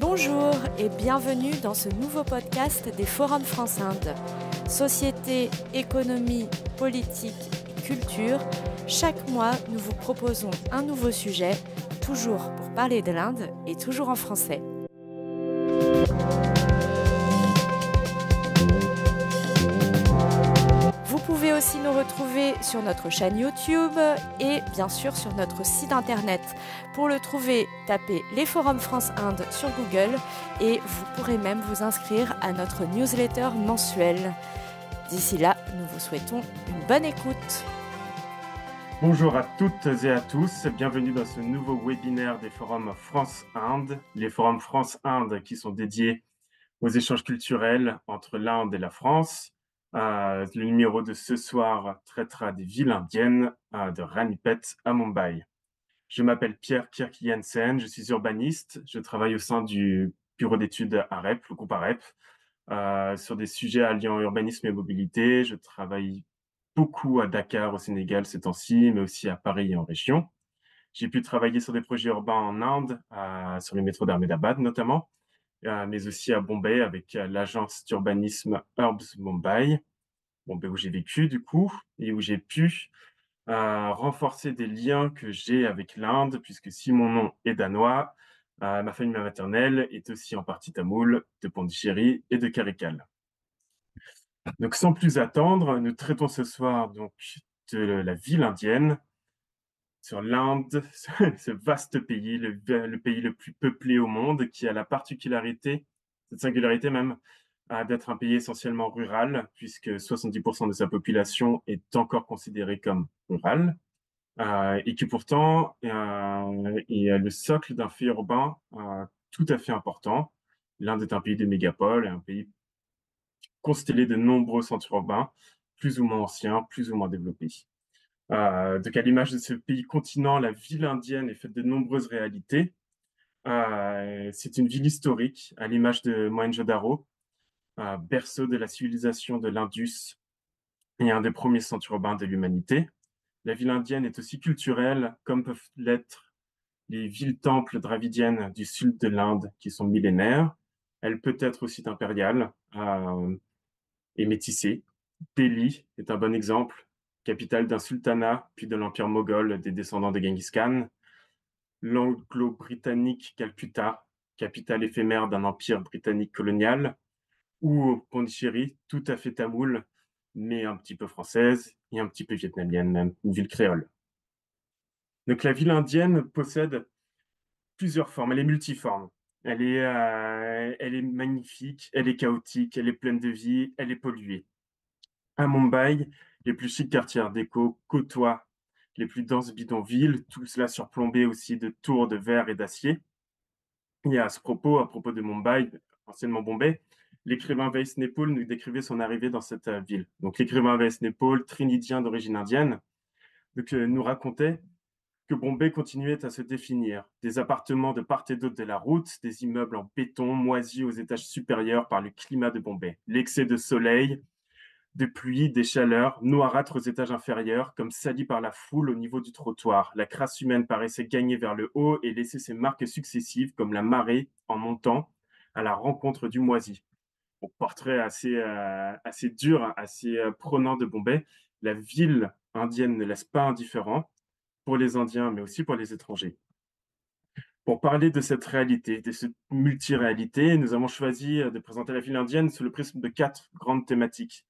Bonjour et bienvenue dans ce nouveau podcast des Forums France-Inde. Société, économie, politique et culture, chaque mois nous vous proposons un nouveau sujet, toujours pour parler de l'Inde et toujours en français. Vous pouvez aussi nous retrouver sur notre chaîne YouTube et bien sûr sur notre site internet. Pour le trouver, tapez les Forums France-Inde sur Google et vous pourrez même vous inscrire à notre newsletter mensuelle. D'ici là, nous vous souhaitons une bonne écoute. Bonjour à toutes et à tous, bienvenue dans ce nouveau webinaire des Forums France-Inde. Les Forums France-Inde qui sont dédiés aux échanges culturels entre l'Inde et la France. Le numéro de ce soir traitera des villes indiennes de Ranipet à Mumbai. Je m'appelle Pierre Kirk Jensen, je suis urbaniste, je travaille au sein du bureau d'études AREP, le groupe AREP, sur des sujets alliant urbanisme et mobilité. Je travaille beaucoup à Dakar au Sénégal ces temps-ci, mais aussi à Paris et en région. J'ai pu travailler sur des projets urbains en Inde, sur le métro d'Ahmedabad notamment, mais aussi à Bombay avec l'agence d'urbanisme Urbs Mumbai, Bombay où j'ai vécu du coup, et où j'ai pu renforcer des liens que j'ai avec l'Inde, puisque si mon nom est danois, ma famille maternelle est aussi en partie tamoule, de Pondichéry et de Karikal. Donc sans plus attendre, nous traitons ce soir donc de la ville indienne, sur l'Inde, ce vaste pays, le pays le plus peuplé au monde, qui a la particularité, cette singularité même, d'être un pays essentiellement rural, puisque 70% de sa population est encore considérée comme rurale, et qui pourtant est le socle d'un fait urbain tout à fait important. L'Inde est un pays de mégapoles, un pays constellé de nombreux centres urbains, plus ou moins anciens, plus ou moins développés. Donc à l'image de ce pays continent, la ville indienne est faite de nombreuses réalités. C'est une ville historique, à l'image de Mohenjo-Daro, berceau de la civilisation de l'Indus et un des premiers centres urbains de l'humanité. La ville indienne est aussi culturelle, comme peuvent l'être les villes-temples dravidiennes du sud de l'Inde, qui sont millénaires. Elle peut être aussi impériale et métissée. Delhi est un bon exemple, capitale d'un sultanat, puis de l'empire moghol des descendants de Genghis Khan. L'anglo-britannique Calcutta, capitale éphémère d'un empire britannique colonial. Ou Pondichéry, tout à fait tamoule, mais un petit peu française et un petit peu vietnamienne même, une ville créole. Donc la ville indienne possède plusieurs formes, elle est multiforme. Elle est magnifique, elle est chaotique, elle est pleine de vie, elle est polluée. À Mumbai, les plus chics quartiers art déco côtoient les plus denses bidonvilles, tout cela surplombé aussi de tours de verre et d'acier. Et à propos de Mumbai, anciennement Bombay, l'écrivain Vais Naipaul nous décrivait son arrivée dans cette ville. Donc l'écrivain Vais Naipaul, trinidien d'origine indienne, nous racontait que Bombay continuait à se définir. Des appartements de part et d'autre de la route, des immeubles en béton moisis aux étages supérieurs par le climat de Bombay. L'excès de soleil, de pluie, des chaleurs, noirâtres aux étages inférieurs, comme salis par la foule au niveau du trottoir. La crasse humaine paraissait gagner vers le haut et laisser ses marques successives, comme la marée en montant à la rencontre du moisi. Bon, portrait assez dur, assez prenant de Bombay. La ville indienne ne laisse pas indifférent pour les Indiens, mais aussi pour les étrangers. Pour parler de cette réalité, de cette multiréalité, nous avons choisi de présenter la ville indienne sous le prisme de 4 grandes thématiques.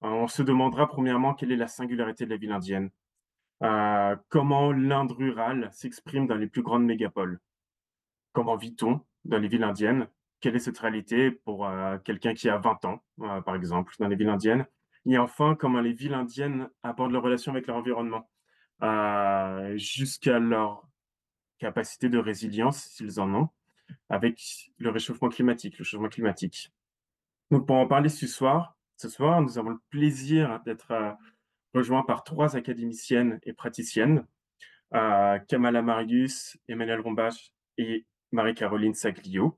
On se demandera premièrement quelle est la singularité de la ville indienne, comment l'Inde rurale s'exprime dans les plus grandes mégapoles, comment vit-on dans les villes indiennes, quelle est cette réalité pour quelqu'un qui a 20 ans, par exemple, dans les villes indiennes, et enfin, comment les villes indiennes abordent leur relation avec leur environnement, jusqu'à leur capacité de résilience, s'ils en ont, avec le réchauffement climatique, le changement climatique. Donc, pour en parler ce soir, nous avons le plaisir d'être rejoints par 3 académiciennes et praticiennes, Kamala Marius, Emmanuel Rombach et Marie-Caroline Saglio.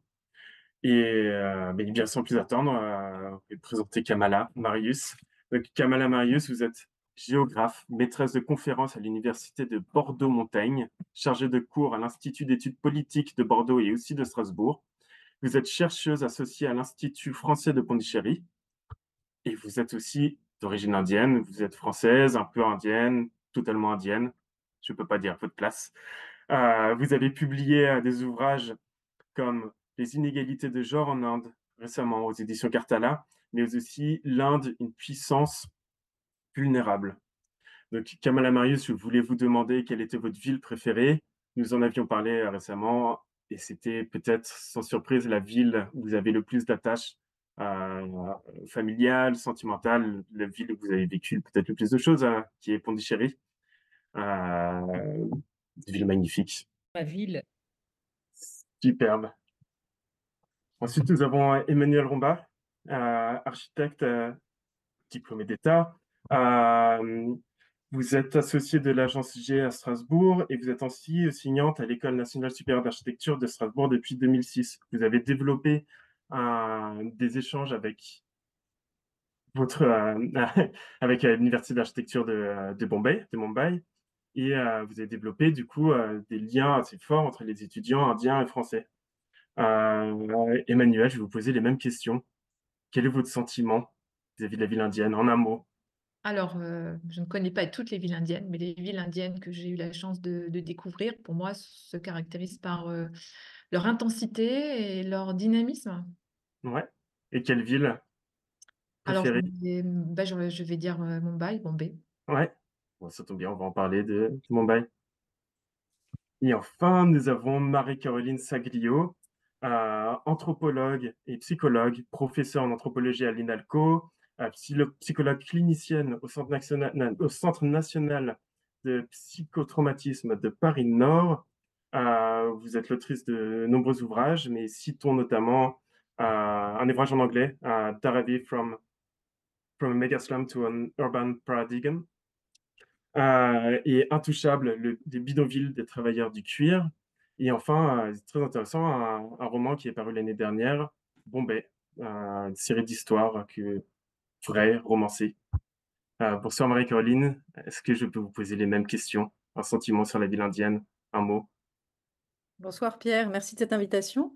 Et bien sans plus attendre, je vais présenter Kamala Marius. Donc, Kamala Marius, vous êtes géographe, maîtresse de conférences à l'université de Bordeaux-Montaigne, chargée de cours à l'Institut d'études politiques de Bordeaux et aussi de Strasbourg. Vous êtes chercheuse associée à l'Institut français de Pondichéry et vous êtes aussi d'origine indienne. Vous êtes française, un peu indienne, totalement indienne. Je ne peux pas dire peu de place. Vous avez publié des ouvrages comme Les inégalités de genre en Inde, récemment aux éditions Cartala, mais aussi L'Inde, une puissance vulnérable. Donc, Kamala Marius, je voulais vous demander quelle était votre ville préférée. Nous en avions parlé récemment et c'était peut-être sans surprise la ville où vous avez le plus d'attaches familiales, sentimentales, la ville où vous avez vécu peut-être le plus de choses, qui est Pondichéry. Une ville magnifique, Ma ville. superbe. Ensuite, nous avons Emmanuel Romba, architecte diplômé d'État. Vous êtes associé de l'agence G à Strasbourg et vous êtes aussi signante à l'École nationale supérieure d'architecture de Strasbourg depuis 2006. Vous avez développé des échanges avec votre avec l'université d'architecture de Bombay, et vous avez développé du coup des liens assez forts entre les étudiants indiens et français. Emmanuel, je vais vous poser les mêmes questions. Quel est votre sentiment vis-à-vis de la ville indienne, en un mot? Alors, je ne connais pas toutes les villes indiennes, mais les villes indiennes que j'ai eu la chance de découvrir, pour moi, se caractérisent par leur intensité et leur dynamisme. Ouais. Et quelle ville Alors, préférée? je vais dire Mumbai, Bombay. Ouais. Bon, ça tombe bien, on va en parler de Mumbai. Et enfin, nous avons Marie-Caroline Saglio, anthropologue et psychologue, professeure en anthropologie à l'INALCO, psychologue clinicienne au Centre national de psychotraumatisme de Paris-Nord. Vous êtes l'autrice de nombreux ouvrages, mais citons notamment un ouvrage en anglais, Dharavi from a Megaslum to an Urban Paradigm, et Intouchable, des bidonvilles des travailleurs du cuir. Et enfin, très intéressant, un roman qui est paru l'année dernière, Bombay, une série d'histoires vraies, romancées. Bonsoir Marie-Caroline, est-ce que je peux vous poser les mêmes questions? Un sentiment sur la ville indienne, un mot? Bonsoir Pierre, merci de cette invitation.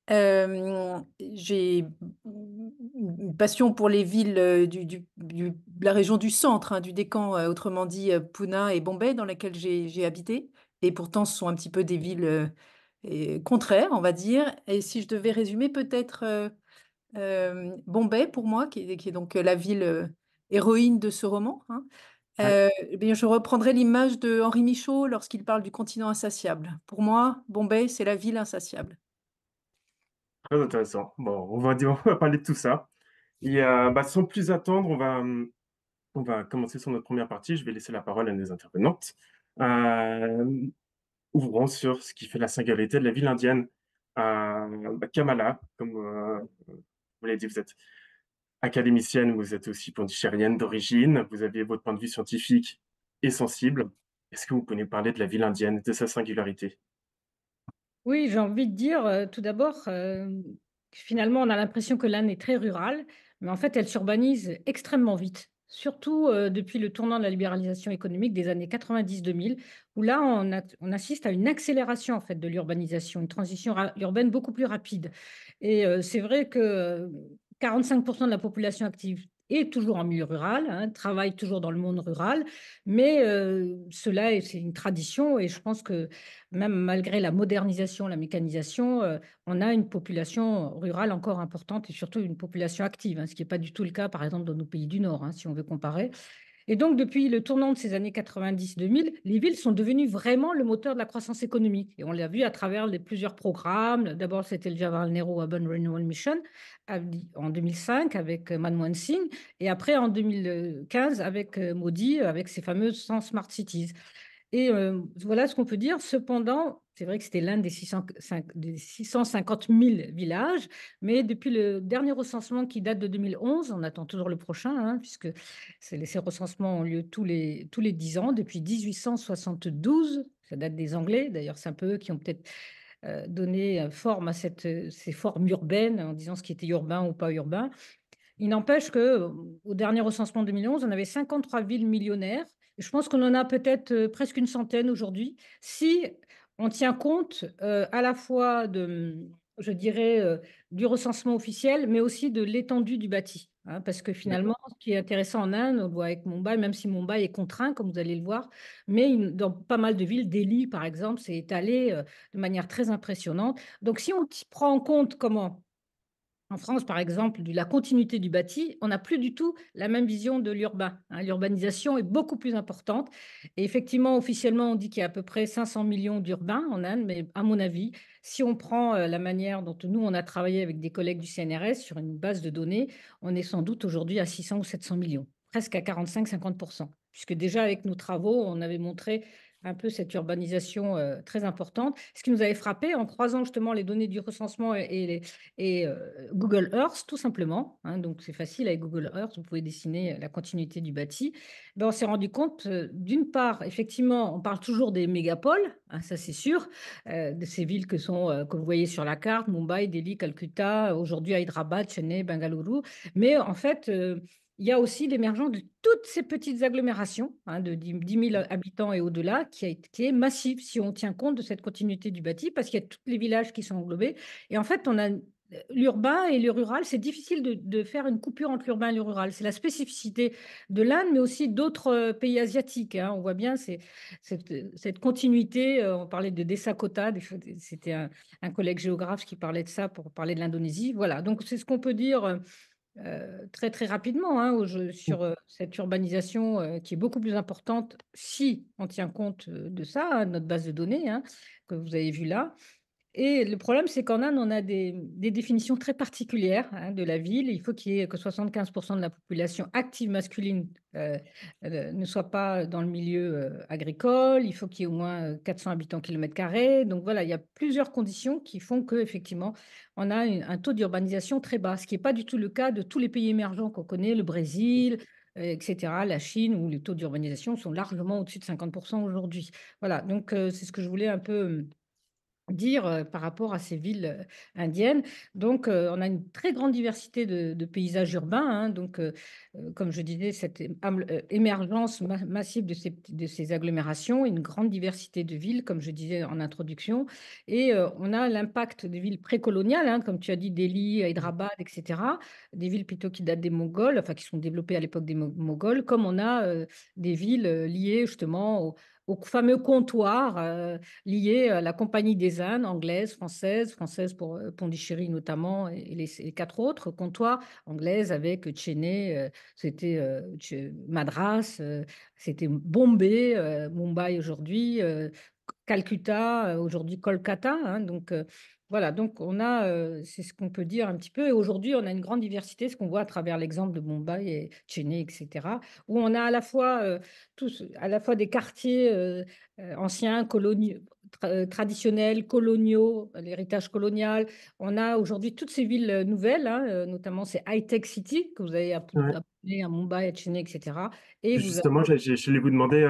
J'ai une passion pour les villes de la région du centre, hein, du Décan, autrement dit Pune et Bombay, dans lesquelles j'ai habité. Et pourtant, ce sont un petit peu des villes contraires, on va dire. Et si je devais résumer, peut-être Bombay pour moi, qui est donc la ville héroïne de ce roman, hein. Ouais, Eh bien, je reprendrai l'image de Henri Michaud lorsqu'il parle du continent insatiable. Pour moi, Bombay, c'est la ville insatiable. très intéressant. Bon, on va parler de tout ça. Et sans plus attendre, on va commencer sur notre première partie. Je vais laisser la parole à nos intervenantes. Euh, Ouvrons sur ce qui fait la singularité de la ville indienne. Kamala, comme vous l'avez dit, vous êtes académicienne, vous êtes aussi pondichérienne d'origine, vous avez votre point de vue scientifique et sensible. Est-ce que vous pouvez nous parler de la ville indienne, de sa singularité? Oui, j'ai envie de dire, tout d'abord, finalement, on a l'impression que l'Inde est très rurale, mais en fait, elle s'urbanise extrêmement vite, surtout, depuis le tournant de la libéralisation économique des années 90-2000, où là, on assiste à une accélération, en fait, de l'urbanisation, une transition urbaine beaucoup plus rapide. Et c'est vrai que 45 de la population active est toujours en milieu rural, hein, travaille toujours dans le monde rural, mais c'est une tradition et je pense que même malgré la modernisation, la mécanisation, on a une population rurale encore importante et surtout une population active, hein, ce qui n'est pas du tout le cas, par exemple, dans nos pays du Nord, hein, si on veut comparer. Et donc, depuis le tournant de ces années 90-2000, les villes sont devenues vraiment le moteur de la croissance économique. Et on l'a vu à travers plusieurs programmes. D'abord, c'était le Jawaharlal Nehru Urban Renewal Mission en 2005 avec Manmohan Singh et après en 2015 avec Modi, avec ses fameuses 100 Smart Cities. Et voilà ce qu'on peut dire. Cependant, c'est vrai que c'était l'un des 650 000 villages, mais depuis le dernier recensement qui date de 2011, on attend toujours le prochain, hein, puisque ces recensements ont lieu tous les 10 ans, depuis 1872. Ça date des Anglais, d'ailleurs, c'est un peu eux qui ont peut-être donné forme à ces formes urbaines, en disant ce qui était urbain ou pas urbain. Il n'empêche que, au dernier recensement de 2011, on avait 53 villes millionnaires. Et je pense qu'on en a peut-être presque une centaine aujourd'hui, si on tient compte à la fois je dirais, du recensement officiel, mais aussi de l'étendue du bâti, hein. Parce que D'accord. finalement, ce qui est intéressant en Inde, on le voit avec Mumbai, même si Mumbai est contraint, comme vous allez le voir, mais dans pas mal de villes, Delhi par exemple, c'est étalé de manière très impressionnante. Donc si on prend en compte comment en France, par exemple, de la continuité du bâti, on n'a plus du tout la même vision de l'urbain, hein. L'urbanisation est beaucoup plus importante. Et effectivement, officiellement, on dit qu'il y a à peu près 500 millions d'urbains en Inde, mais à mon avis, si on prend la manière dont nous, on a travaillé avec des collègues du CNRS sur une base de données, on est sans doute aujourd'hui à 600 ou 700 millions, presque à 45-50%. Puisque déjà, avec nos travaux, on avait montré un peu cette urbanisation très importante. Ce qui nous avait frappé en croisant justement les données du recensement et Google Earth, tout simplement, hein, donc c'est facile avec Google Earth, vous pouvez dessiner la continuité du bâti. Ben, on s'est rendu compte, d'une part, effectivement, on parle toujours des mégapoles, hein, ça c'est sûr, de ces villes que vous voyez sur la carte, Mumbai, Delhi, Calcutta, aujourd'hui Hyderabad, Chennai, Bengaluru, mais en fait, il y a aussi l'émergence de toutes ces petites agglomérations, hein, de 10 000 habitants et au-delà, qui est massive si on tient compte de cette continuité du bâti, parce qu'il y a tous les villages qui sont englobés. Et en fait, on a l'urbain et le rural, c'est difficile de faire une coupure entre l'urbain et le rural. C'est la spécificité de l'Inde, mais aussi d'autres pays asiatiques, hein. On voit bien cette continuité. On parlait de Desakota, c'était un collègue géographe qui parlait de ça pour parler de l'Indonésie. Voilà, donc c'est ce qu'on peut dire très très rapidement, hein, sur cette urbanisation qui est beaucoup plus importante si on tient compte de ça, hein, de notre base de données, hein, que vous avez vu là. Et le problème, c'est qu'en Inde, on a des définitions très particulières, hein, de la ville. Il faut qu'il y ait que 75% de la population active masculine ne soit pas dans le milieu agricole. Il faut qu'il y ait au moins 400 habitants kilomètre carré. Donc voilà, il y a plusieurs conditions qui font qu'effectivement, on a un taux d'urbanisation très bas, ce qui n'est pas du tout le cas de tous les pays émergents qu'on connaît, le Brésil, etc., la Chine, où les taux d'urbanisation sont largement au-dessus de 50% aujourd'hui. Voilà, donc c'est ce que je voulais un peu dire par rapport à ces villes indiennes. Donc, on a une très grande diversité de paysages urbains, hein. Donc, comme je disais, cette émergence massive de ces agglomérations, une grande diversité de villes, comme je disais en introduction. Et on a l'impact des villes précoloniales, hein, comme tu as dit, Delhi, Hyderabad, etc. Des villes plutôt qui datent des Mongols, enfin qui sont développées à l'époque des Mongols, comme on a des villes liées justement au fameux comptoir liées à la Compagnie des Indes, anglaise, française pour Pondichéry notamment, et les quatre autres comptoirs, anglaise avec Chennai, c'était Madras, c'était Bombay, Mumbai aujourd'hui, Calcutta, aujourd'hui Kolkata, hein. Donc voilà, donc on a, c'est ce qu'on peut dire un petit peu. Et aujourd'hui, on a une grande diversité, ce qu'on voit à travers l'exemple de Mumbai et Chennai, etc., où on a à la fois des quartiers anciens, traditionnels, coloniaux, l'héritage colonial. On a aujourd'hui toutes ces villes nouvelles, hein, notamment ces high-tech cities que vous avez Ouais. appelées à Mumbai, à Chennai, etc. Et vous avez Justement, je voulais vous demander,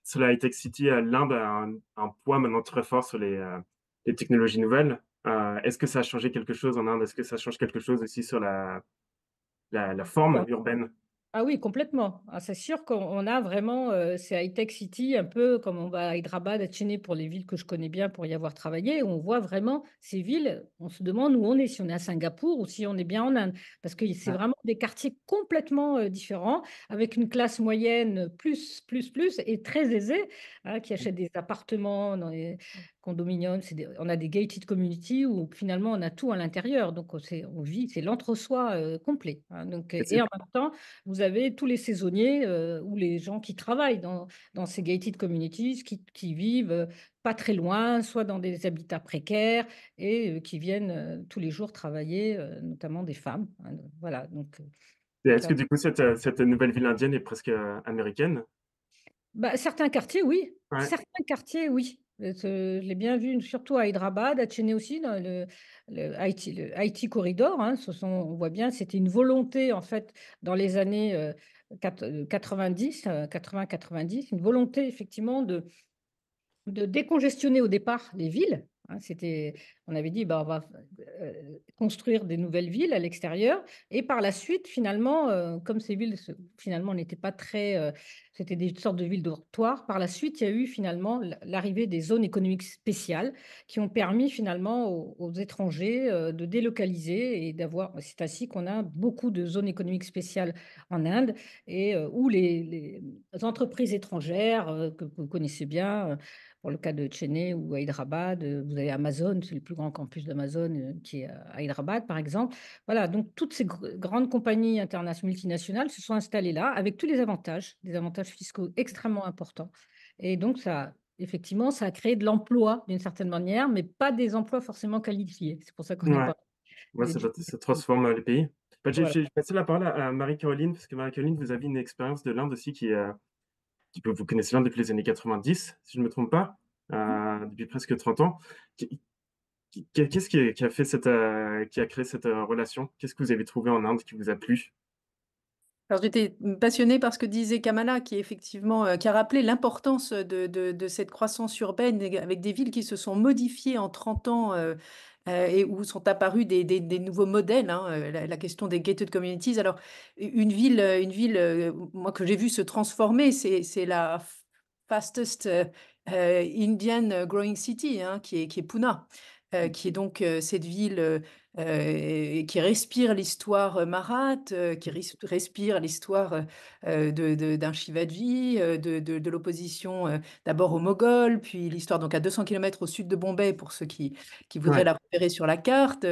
sur la high-tech city, l'Inde a un poids maintenant très fort sur les technologies nouvelles. Est-ce que ça a changé quelque chose en Inde? Est-ce que ça change quelque chose aussi sur la forme urbaine? Ah oui, complètement. Ah, c'est sûr qu'on a vraiment ces high-tech city, un peu comme on va à Hyderabad, à Chennai pour les villes que je connais bien pour y avoir travaillé. On voit vraiment ces villes, on se demande où on est, si on est à Singapour ou si on est bien en Inde. Parce que c'est Ouais, vraiment des quartiers complètement différents, avec une classe moyenne plus, et très aisée, hein, qui achète des appartements dans les condominiums. On a des gated communities où finalement on a tout à l'intérieur. Donc on vit, c'est l'entre-soi complet, hein. Donc, et et c'est en même temps, vous avez tous les saisonniers ou les gens qui travaillent dans ces gated communities, qui vivent pas très loin, soit dans des habitats précaires et qui viennent tous les jours travailler, notamment des femmes, hein. Voilà, donc est-ce ça- que du coup cette nouvelle ville indienne est presque, américaine? bah, certains quartiers, oui. Ouais, Certains quartiers, oui. Je l'ai bien vu, surtout à Hyderabad, à Chennai aussi, dans le IT Corridor, hein. On voit bien, c'était une volonté, en fait, dans les années 90, 80-90, une volonté, effectivement, de décongestionner au départ les villes, hein. On avait dit, bah, on va construire des nouvelles villes à l'extérieur. Et par la suite, finalement, comme ces villes, finalement, n'étaient pas très C'était des sortes de villes dortoirs. Par la suite, il y a eu finalement l'arrivée des zones économiques spéciales qui ont permis finalement aux étrangers de délocaliser et d'avoir. C'est ainsi qu'on a beaucoup de zones économiques spéciales en Inde et où les entreprises étrangères que vous connaissez bien, pour le cas de Chennai ou Hyderabad, vous avez Amazon, c'est le plus grand campus d'Amazon qui est à Hyderabad par exemple. Voilà, donc toutes ces grandes compagnies multinationales se sont installées là avec tous les avantages, des avantages fiscaux extrêmement importants. Et donc ça, effectivement, ça a créé de l'emploi d'une certaine manière, mais pas des emplois forcément qualifiés. C'est pour ça qu'on a Ouais, pas ouais, de ça transforme les pays. Bah, voilà. je vais passer la parole à Marie-Caroline, parce que Marie-Caroline, vous avez une expérience de l'Inde aussi vous connaissez l'Inde depuis les années 90, si je ne me trompe pas, depuis presque 30 ans. Qu'est-ce qui a fait qui a créé cette relation? Qu'est-ce que vous avez trouvé en Inde qui vous a plu? Alors j'étais passionnée par ce que disait Kamala, qui effectivement, qui a rappelé l'importance de cette croissance urbaine avec des villes qui se sont modifiées en 30 ans et où sont apparus des nouveaux modèles, hein, la question des gated communities. Alors une ville moi que j'ai vue se transformer, c'est la fastest Indian growing city, hein, qui est Pune, qui est donc cette ville qui respire l'histoire marathe, qui respire l'histoire d'un Shivaji, de l'opposition d'abord aux Moghols, puis l'histoire donc à 200 kilomètres au sud de Bombay pour ceux qui voudraient Ouais, la repérer sur la carte,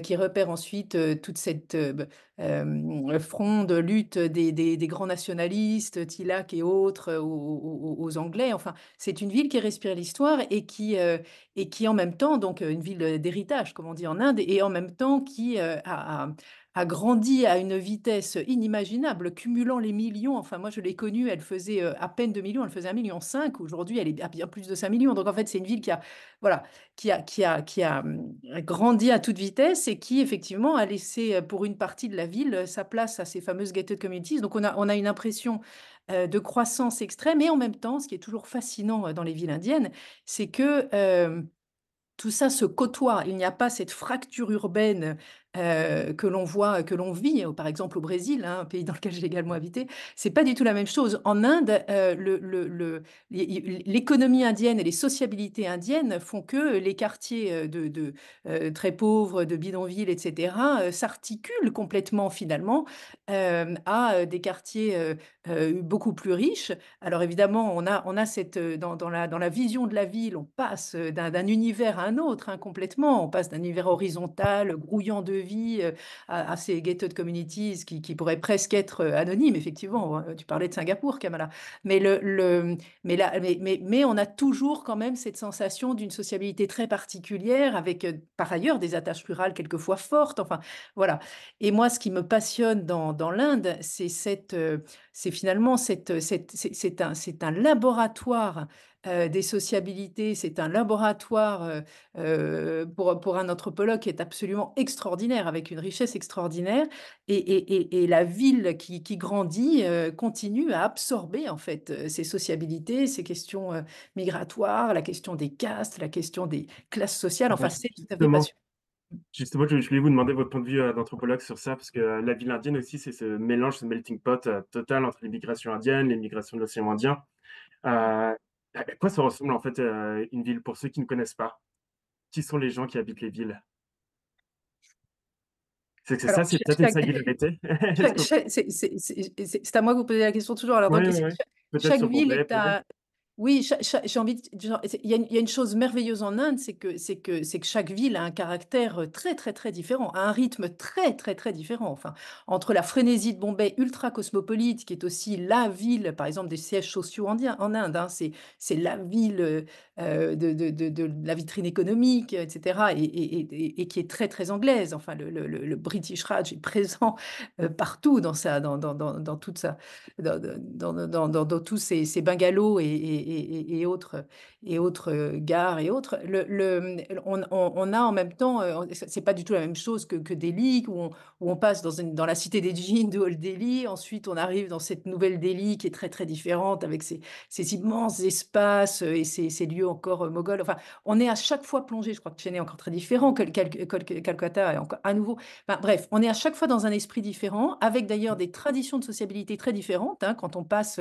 qui repère ensuite toute cette front de lutte des grands nationalistes, Tilak et autres, aux Anglais. Enfin, c'est une ville qui respire l'histoire et qui en même temps, donc une ville d'héritage, comme on dit en Inde, et en même temps qui a grandi à une vitesse inimaginable, cumulant les millions. Enfin, moi, je l'ai connue, elle faisait à peine 2 millions, elle faisait 1,5 million. Aujourd'hui, elle est à bien plus de 5 millions. Donc, en fait, c'est une ville voilà, qui a grandi à toute vitesse et qui, effectivement, a laissé pour une partie de la ville sa place à ces fameuses gated communities. Donc, on a une impression de croissance extrême et en même temps, ce qui est toujours fascinant dans les villes indiennes, c'est que tout ça se côtoie. Il n'y a pas cette fracture urbaine que l'on voit, que l'on vit, par exemple au Brésil, hein, un pays dans lequel j'ai également habité. C'est pas du tout la même chose. En Inde, l'économie indienne et les sociabilités indiennes font que les quartiers très pauvres, de bidonvilles, etc., s'articulent complètement finalement à des quartiers beaucoup plus riches. Alors évidemment, on a cette, dans la vision de la ville, on passe d'un univers à un autre, hein, complètement. On passe d'un univers horizontal, grouillant de vie, à ces gated communities qui pourraient presque être anonymes, effectivement. Hein. Tu parlais de Singapour, Kamala. Mais, mais on a toujours quand même cette sensation d'une sociabilité très particulière, avec par ailleurs des attaches rurales quelquefois fortes. Enfin, voilà. Et moi, ce qui me passionne dans l'Inde, c'est finalement c'est un laboratoire des sociabilités, c'est un laboratoire pour un anthropologue qui est absolument extraordinaire, avec une richesse extraordinaire. Et la ville qui grandit continue à absorber en fait ces sociabilités, ces questions migratoires, la question des castes, la question des classes sociales. ah bah, Enfin, c'est tout à fait justement, passionnant. justement, je voulais vous demander votre point de vue d'anthropologue sur ça, parce que la ville indienne aussi, c'est ce mélange, ce melting pot total entre les migrations indiennes, les migrations de l'océan Indien. À quoi ça ressemble en fait une ville pour ceux qui ne connaissent pas? Qui sont les gens qui habitent les villes? C'est que Alors, ça, c'est peut-être une singularité. Est-ce que c'est à moi que vous posez la question toujours. Alors, ouais, donc, ouais, ouais. Peut-être chaque sur ville Bombay, est peut-être? à, oui, j'ai envie il y a une chose merveilleuse en Inde, c'est que chaque ville a un caractère très, très, très différent, a un rythme très, très, très différent. Enfin, entre la frénésie de Bombay, ultra cosmopolite, qui est aussi la ville, par exemple, des sièges sociaux en Inde, hein, c'est la ville de la vitrine économique, etc., et qui est très, très anglaise. Enfin, le British Raj est présent partout dans toute sa dans tous ces bungalows et autres gares et autres. On a en même temps, c'est pas du tout la même chose que Delhi, où on passe dans la cité des djinns de Old Delhi. Ensuite, on arrive dans cette nouvelle Delhi qui est très, très différente avec ces immenses espaces et ces lieux encore moghols. Enfin, on est à chaque fois plongé. Je crois que Chennai est encore très différent, Calcutta est encore à nouveau. Enfin, bref, on est à chaque fois dans un esprit différent, avec d'ailleurs des traditions de sociabilité très différentes. Hein. Quand on passe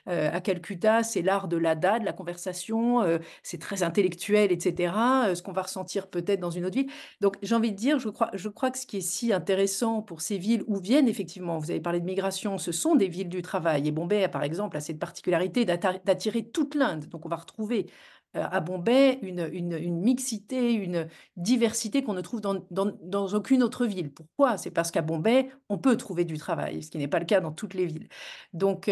à Calcutta, c'est l'art de l'ada, de la conversation, c'est très intellectuel, etc. Ce qu'on va ressentir peut-être dans une autre ville. Donc, j'ai envie de dire, je crois que ce qui est si intéressant pour ces villes où viennent effectivement, vous avez parlé de migration, ce sont des villes du travail. Et Bombay, par exemple, a cette particularité d'attirer toute l'Inde. Donc, on va retrouver à Bombay une mixité, une diversité qu'on ne trouve dans aucune autre ville. Pourquoi? C'est parce qu'à Bombay, on peut trouver du travail, ce qui n'est pas le cas dans toutes les villes. Donc,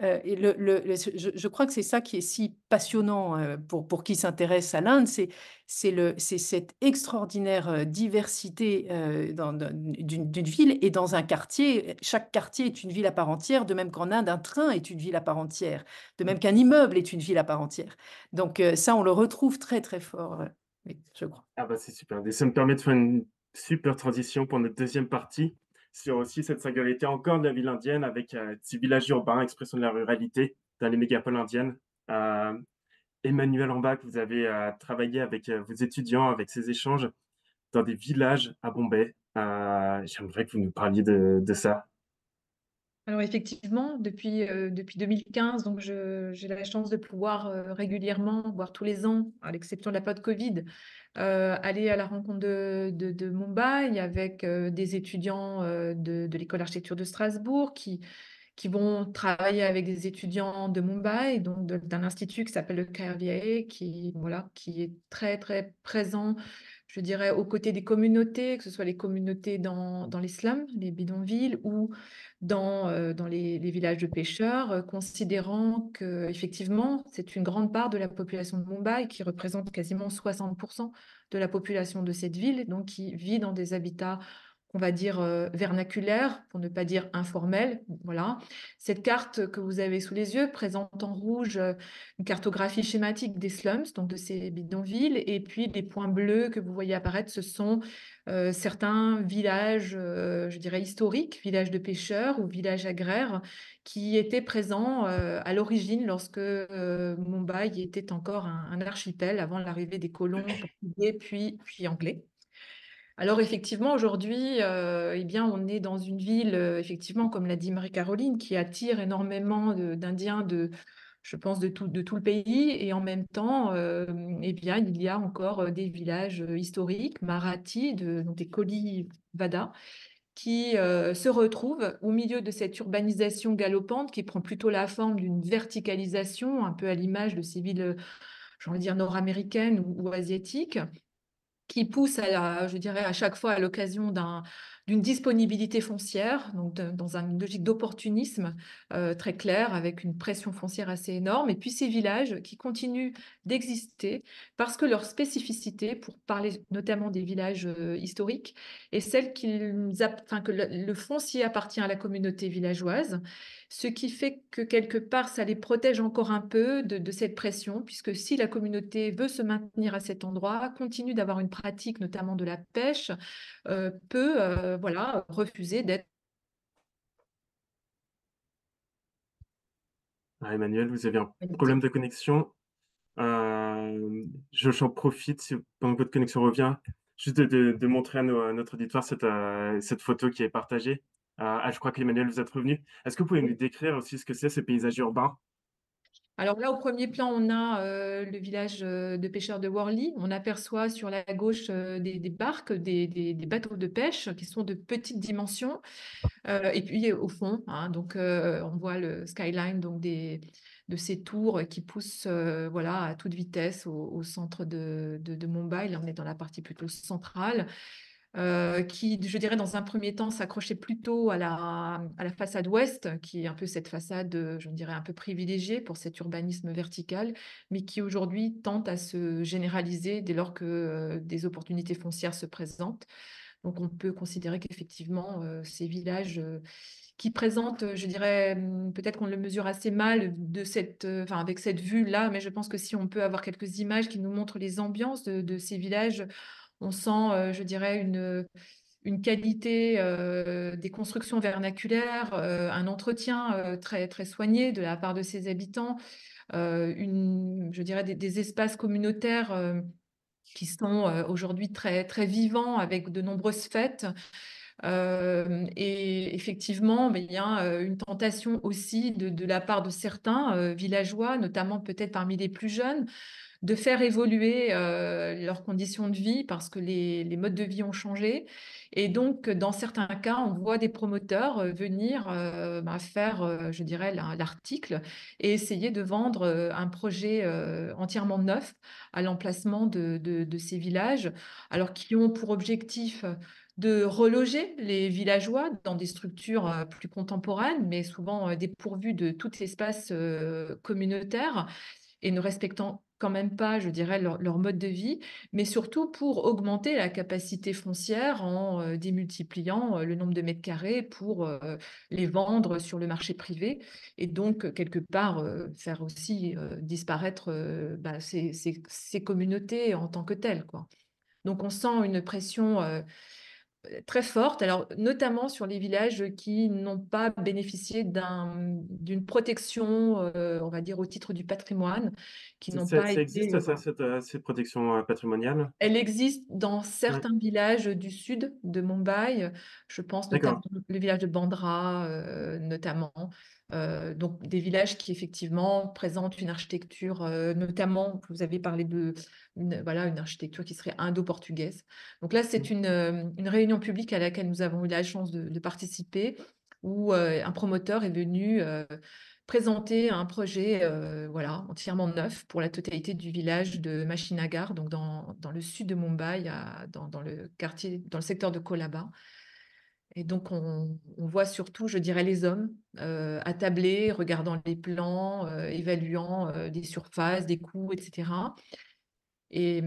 et je crois que c'est ça qui est si passionnant pour qui s'intéresse à l'Inde, c'est cette extraordinaire diversité d'une ville et dans un quartier. Chaque quartier est une ville à part entière, de même qu'en Inde, un train est une ville à part entière, de même qu'un immeuble est une ville à part entière. Donc ça, on le retrouve très, très fort, oui, je crois. Ah bah c'est super. Et ça me permet de faire une super transition pour notre deuxième partie sur aussi cette singularité encore de la ville indienne avec ces villages urbains, expression de la ruralité dans les mégapoles indiennes. Euh, Emmanuel Ambach, vous avez travaillé avec vos étudiants, avec ces échanges dans des villages à Bombay. J'aimerais que vous nous parliez de ça. Alors effectivement, depuis 2015, donc j'ai la chance de pouvoir régulièrement, voire tous les ans, à l'exception de la période Covid, aller à la rencontre de Mumbai avec des étudiants de l'école d'architecture de Strasbourg qui vont travailler avec des étudiants de Mumbai, donc d'un institut qui s'appelle le KRVA, qui est très, très présent, je dirais, aux côtés des communautés, que ce soit les communautés dans les slums, les bidonvilles, ou dans les villages de pêcheurs, considérant qu'effectivement, c'est une grande part de la population de Mumbai qui représente quasiment 60% de la population de cette ville, donc qui vit dans des habitats, on va dire, vernaculaires, pour ne pas dire informels. Voilà. Cette carte que vous avez sous les yeux présente en rouge une cartographie schématique des slums, donc de ces bidonvilles, et puis les points bleus que vous voyez apparaître, ce sont certains villages, je dirais historiques, villages de pêcheurs ou villages agraires, qui étaient présents à l'origine lorsque Mumbai était encore un archipel avant l'arrivée des colons portugais puis anglais. Alors effectivement, aujourd'hui, eh bien, on est dans une ville, effectivement, comme l'a dit Marie-Caroline, qui attire énormément d'Indiens je pense, de tout le pays. Et en même temps, eh bien, il y a encore des villages historiques, marathis, donc des Koli-Vada, qui se retrouvent au milieu de cette urbanisation galopante qui prend plutôt la forme d'une verticalisation, un peu à l'image de ces villes, j'ai envie de dire, nord-américaines ou asiatiques, qui pousse je dirais, à chaque fois à l'occasion d'une disponibilité foncière, donc dans une logique d'opportunisme très claire, avec une pression foncière assez énorme. Et puis ces villages qui continuent d'exister parce que leur spécificité, pour parler notamment des villages historiques, est celle que le foncier appartient à la communauté villageoise, ce qui fait que quelque part, ça les protège encore un peu de cette pression, puisque si la communauté veut se maintenir à cet endroit, continue d'avoir une pratique, notamment de la pêche, peut voilà, refuser d'être. Ah, Emmanuel, vous avez un problème de connexion. J'en profite, pendant que votre connexion revient, juste de montrer à notre auditoire cette photo qui est partagée. Je crois qu'Emmanuel, vous êtes revenu. Est-ce que vous pouvez nous décrire aussi ce que c'est, ces paysages urbains? Alors là, au premier plan, on a le village de pêcheurs de Worli. On aperçoit sur la gauche des barques, des bateaux de pêche qui sont de petite dimension. Et puis au fond, hein, donc, on voit le skyline donc de ces tours qui poussent voilà, à toute vitesse au centre de Mumbai. Là, on est dans la partie plutôt centrale. Qui, je dirais, dans un premier temps, s'accrochait plutôt à la façade ouest, qui est un peu cette façade, je dirais, un peu privilégiée pour cet urbanisme vertical, mais qui aujourd'hui tente à se généraliser dès lors que des opportunités foncières se présentent. Donc, on peut considérer qu'effectivement, ces villages qui présentent, je dirais, peut-être qu'on le mesure assez mal enfin, avec cette vue-là, mais je pense que si on peut avoir quelques images qui nous montrent les ambiances de ces villages, on sent, je dirais, une qualité des constructions vernaculaires, un entretien très, très soigné de la part de ses habitants, je dirais des espaces communautaires qui sont aujourd'hui très, très vivants avec de nombreuses fêtes. Et effectivement, mais il y a une tentation aussi de la part de certains villageois, notamment peut-être parmi les plus jeunes, de faire évoluer leurs conditions de vie parce que les modes de vie ont changé. Et donc, dans certains cas, on voit des promoteurs venir faire, je dirais, l'article et essayer de vendre un projet entièrement neuf à l'emplacement de ces villages, alors qui ont pour objectif de reloger les villageois dans des structures plus contemporaines, mais souvent dépourvues de tout espace communautaire et ne respectant quand même pas, je dirais, leur mode de vie, mais surtout pour augmenter la capacité foncière en démultipliant le nombre de mètres carrés pour les vendre sur le marché privé et donc, quelque part, faire aussi disparaître ces communautés en tant que telles, quoi. Donc, on sent une pression très forte, alors notamment sur les villages qui n'ont pas bénéficié d'une protection, on va dire, au titre du patrimoine, qui n'ont pas Ça existe, été... ça, cette protection patrimoniale? Elle existe dans Ouais, certains villages du sud de Mumbai, je pense notamment d'accord. le village de Bandra, notamment. Donc des villages qui effectivement présentent une architecture, notamment, vous avez parlé voilà, une architecture qui serait indo-portugaise. Donc là, c'est une réunion publique à laquelle nous avons eu la chance de participer, où un promoteur est venu présenter un projet voilà, entièrement neuf pour la totalité du village de Machinagar, donc dans le sud de Mumbai, dans le quartier, dans le secteur de Colaba. Et donc, on voit surtout, je dirais, les hommes attablés, regardant les plans, évaluant des surfaces, des coûts, etc. Et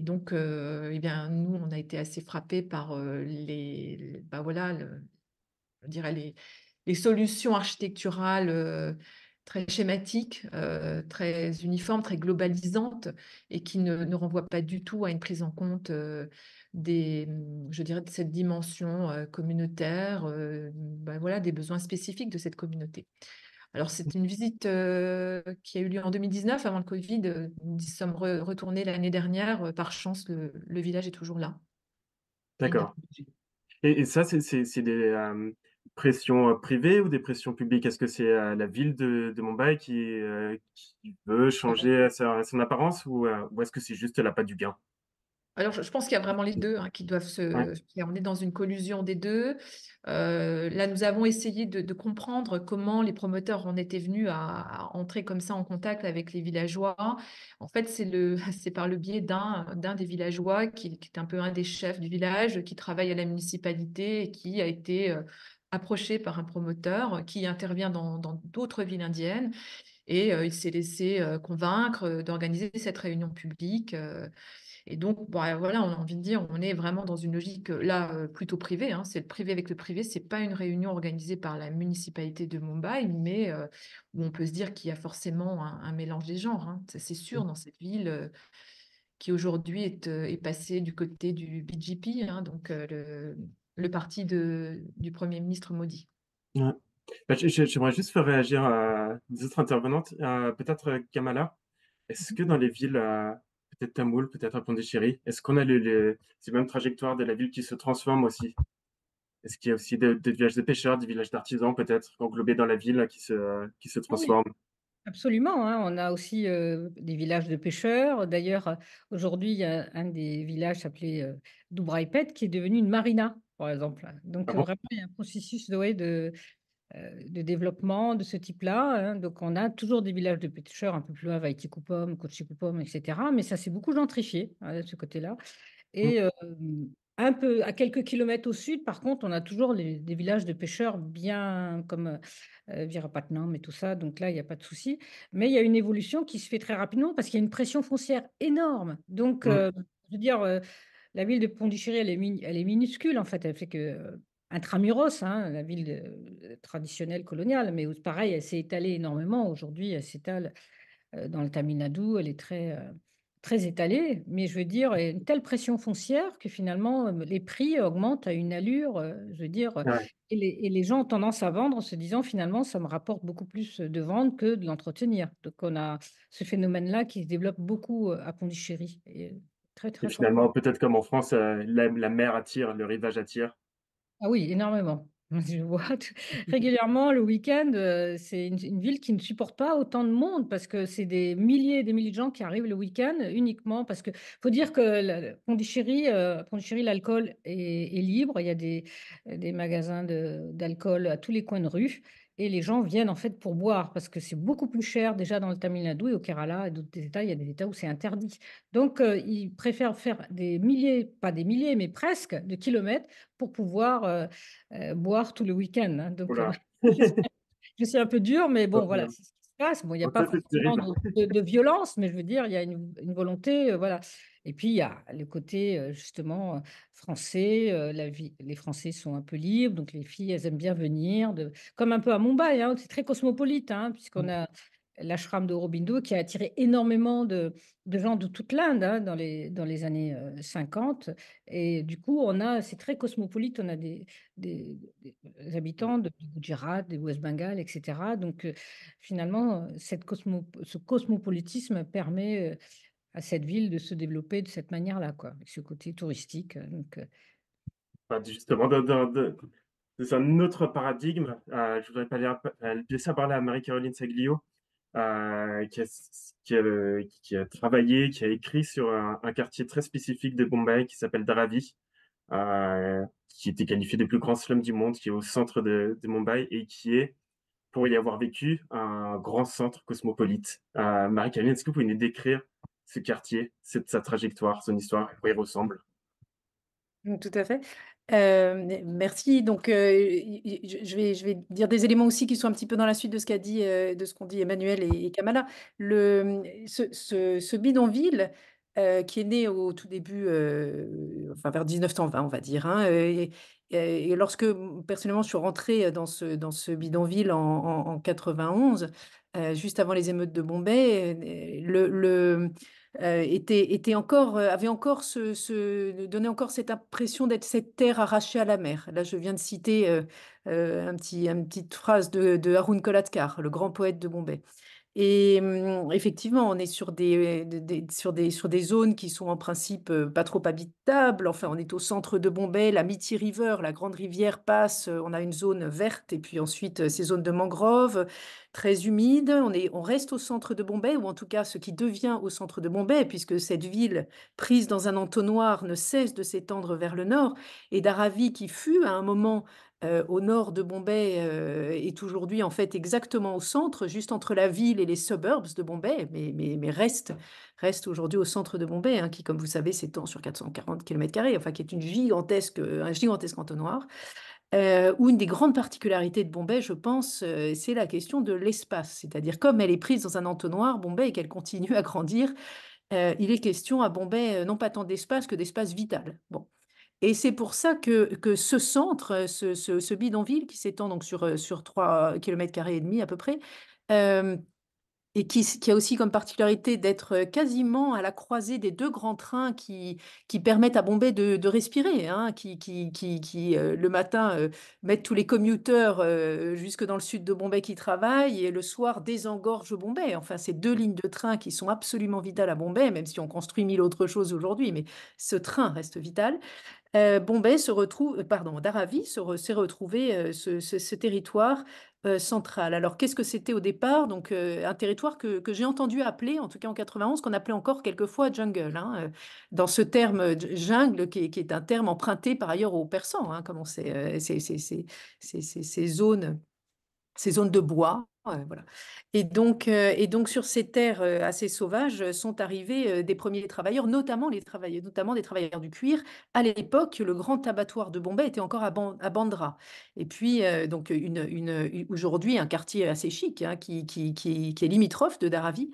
donc, eh bien, nous, on a été assez frappés par voilà, je dirais les solutions architecturales très schématiques, très uniformes, très globalisantes et qui ne renvoient pas du tout à une prise en compte je dirais, de cette dimension communautaire, voilà, des besoins spécifiques de cette communauté. Alors, c'est une visite qui a eu lieu en 2019, avant le Covid. Nous y sommes retournés l'année dernière. Par chance, le village est toujours là. Et il n'a D'accord. pas bougé. Et ça, c'est des pressions privées ou des pressions publiques? Est-ce que c'est la ville de Mumbai qui veut changer son apparence ou est-ce que c'est juste l'appât du gain? Alors, je pense qu'il y a vraiment les deux qui doivent Ouais. on est dans une collusion des deux. Là, nous avons essayé de comprendre comment les promoteurs en étaient venus à entrer comme ça en contact avec les villageois. En fait, c'est par le biais d'un des villageois qui est un peu un des chefs du village, qui travaille à la municipalité et qui a été approché par un promoteur qui intervient dans d'autres villes indiennes. Et il s'est laissé convaincre d'organiser cette réunion publique. Et donc, voilà, on a envie de dire, on est vraiment dans une logique là plutôt privée, hein, c'est le privé avec le privé, c'est pas une réunion organisée par la municipalité de Mumbai, mais où on peut se dire qu'il y a forcément un mélange des genres, hein. Ça, c'est sûr, dans cette ville qui aujourd'hui est passée du côté du BJP, hein, donc le parti du Premier ministre Modi. Ouais. Bah, j'aimerais juste faire réagir des autres intervenantes. Peut-être Kamala, est-ce que dans les villes, peut-être Tamoul, peut-être à Pondichéry, est-ce qu'on a ces mêmes trajectoires de la ville qui se transforme aussi? Est-ce qu'il y a aussi des villages de pêcheurs, des villages d'artisans peut-être englobés dans la ville qui se Oui, transforment? absolument, hein. On a aussi des villages de pêcheurs. D'ailleurs, aujourd'hui, il y a un des villages appelé Dubraipet qui est devenu une marina, par exemple. Ah Donc, bon? vraiment, il y a un processus ouais, de développement de ce type-là, hein. Donc, on a toujours des villages de pêcheurs un peu plus loin, Vaïtikupom, Kochikupom, etc. Mais ça s'est beaucoup gentrifié, hein, de ce côté-là. Mm. Et un peu à quelques kilomètres au sud, par contre, on a toujours des villages de pêcheurs bien comme Virapatnam et tout ça. Donc là, il n'y a pas de souci. Mais il y a une évolution qui se fait très rapidement parce qu'il y a une pression foncière énorme. Donc, Mm. je veux dire, la ville de Pondichéry, elle est minuscule en fait, elle fait que intramuros, hein, la ville traditionnelle coloniale, mais pareil, elle s'est étalée énormément. Aujourd'hui, elle s'étale dans le Tamil Nadu, elle est très étalée, mais je veux dire, il y a une telle pression foncière que finalement, les prix augmentent à une allure, je veux dire, Ouais. et les gens ont tendance à vendre en se disant finalement, ça me rapporte beaucoup plus de ventes que de l'entretenir. Donc, on a ce phénomène-là qui se développe beaucoup à Pondichéry, et très, Et très fort. finalement, peut-être comme en France, la mer attire, le rivage attire. Ah oui, énormément. Je vois régulièrement le week-end, c'est une ville qui ne supporte pas autant de monde parce que c'est des milliers et des milliers de gens qui arrivent le week-end uniquement parce que faut dire que Pondichéry, l'alcool est libre. Il y a des magasins d'alcool à tous les coins de rue et les gens viennent en fait pour boire parce que c'est beaucoup plus cher déjà dans le Tamil Nadu et au Kerala et d'autres États. Il y a des États où c'est interdit. Donc, ils préfèrent faire des milliers, pas des milliers, mais presque de kilomètres pour pouvoir boire tout le week-end, hein. Donc, Oula. je suis un peu dure, mais bon, Oh, voilà, merde. c'est ce qui se passe. Bon, il n'y a Oh, pas ça, c'est forcément terrible. de violence, mais je veux dire, il y a une volonté, voilà. Et puis, il y a le côté, justement, français. Les Français sont un peu libres, donc les filles, elles aiment bien venir, comme un peu à Mumbai, hein, c'est très cosmopolite, hein, puisqu'on a l'ashram de Aurobindo qui a attiré énormément de gens de toute l'Inde, hein, dans les années 50. Et du coup, c'est très cosmopolite. On a des habitants du Gujarat, du West Bengal, etc. Donc, finalement, ce cosmopolitisme permet à cette ville de se développer de cette manière-là, quoi, avec ce côté touristique. Donc, Bah, justement, dans un autre paradigme, je voudrais laisser parler à Marie-Caroline Saglio, qui a travaillé, qui a écrit sur un quartier très spécifique de Bombay qui s'appelle Dharavi, qui était qualifié des plus grands slums du monde, qui est au centre de Mumbai et qui est, pour y avoir vécu, un grand centre cosmopolite. Marie-Caroline, est-ce que vous pouvez nous décrire ce quartier, sa trajectoire, son histoire, à quoi il ressemble? Tout à fait. Merci. Donc, je vais dire des éléments aussi qui sont un petit peu dans la suite de de ce qu'ont dit Emmanuel et Kamala. Ce bidonville qui est né au tout début, enfin vers 1920, on va dire, hein, et lorsque personnellement je suis rentrée dans ce bidonville en 91, juste avant les émeutes de Bombay, avait encore donnait encore cette impression d'être cette terre arrachée à la mer. Là, je viens de citer une petite phrase de Arun Kolatkar, le grand poète de Bombay. Et effectivement, on est sur des zones qui sont en principe pas trop habitables. Enfin, on est au centre de Bombay, la Miti River, la grande rivière passe. On a une zone verte et puis ensuite ces zones de mangroves très humides. On reste au centre de Bombay, ou en tout cas ce qui devient au centre de Bombay, puisque cette ville prise dans un entonnoir ne cesse de s'étendre vers le nord. Et Dharavi, qui fut à un moment au nord de Bombay, est aujourd'hui en fait exactement au centre, juste entre la ville et les suburbs de Bombay, mais reste aujourd'hui au centre de Bombay, hein, qui, comme vous savez, s'étend sur 440 km², enfin qui est un gigantesque entonnoir. Où une des grandes particularités de Bombay, je pense, c'est la question de l'espace. C'est-à-dire, comme elle est prise dans un entonnoir, Bombay, et qu'elle continue à grandir, il est question à Bombay non pas tant d'espace que d'espace vital. Bon. Et c'est pour ça que ce centre, ce bidonville qui s'étend donc sur 3,5 km² à peu près, et qui a aussi comme particularité d'être quasiment à la croisée des deux grands trains qui permettent à Bombay de respirer, hein, le matin mettent tous les commuteurs jusque dans le sud de Bombay qui travaillent et le soir désengorgent Bombay. Enfin, ces deux lignes de train qui sont absolument vitales à Bombay, même si on construit mille autres choses aujourd'hui, mais ce train reste vital. Dharavi s'est retrouvé ce territoire central. Alors, qu'est-ce que c'était au départ? Donc, un territoire que j'ai entendu appeler, en tout cas en 91, qu'on appelait encore quelquefois jungle, hein, dans ce terme jungle qui est un terme emprunté par ailleurs aux Persans, hein, comme on sait, ces zones de bois Ouais, voilà. Et donc sur ces terres assez sauvages sont arrivés des premiers travailleurs, notamment des travailleurs du cuir. À l'époque, le grand abattoir de Bombay était encore à Bandra. Et puis, donc, aujourd'hui, un quartier assez chic hein, qui est limitrophe de Dharavi.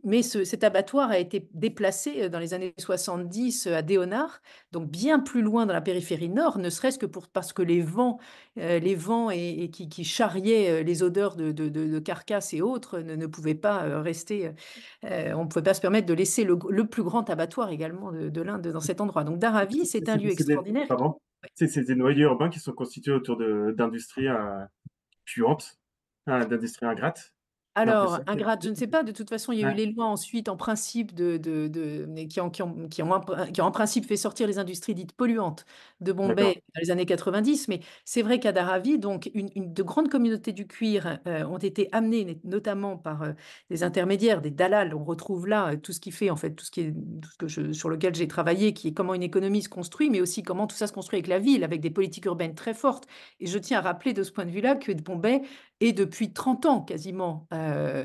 Mais cet abattoir a été déplacé dans les années 70 à Deonar, donc bien plus loin dans la périphérie nord, ne serait-ce que parce que les vents et qui charriaient les odeurs de carcasses et autres ne pouvaient pas rester. On ne pouvait pas se permettre de laisser le plus grand abattoir également de l'Inde dans cet endroit. Donc Dharavi, c'est un lieu extraordinaire. Pardon? Ouais. C'est des noyaux urbains qui sont constitués autour d'industries puantes, d'industries ingrates. J'ai Alors, l'impression. ingrate, je ne sais pas. De toute façon, il y a eu Ouais, les lois ensuite, en principe, mais qui ont en principe fait sortir les industries dites polluantes de d'accord. Bombay dans les années 90. Mais c'est vrai qu'à Dharavi, donc, de grandes communautés du cuir ont été amenées, notamment par des intermédiaires, des dalals. On retrouve là tout ce qui fait, en fait, tout ce sur lequel j'ai travaillé, qui est comment une économie se construit, mais aussi comment tout ça se construit avec la ville, avec des politiques urbaines très fortes. Et je tiens à rappeler de ce point de vue-là que Bombay et depuis 30 ans quasiment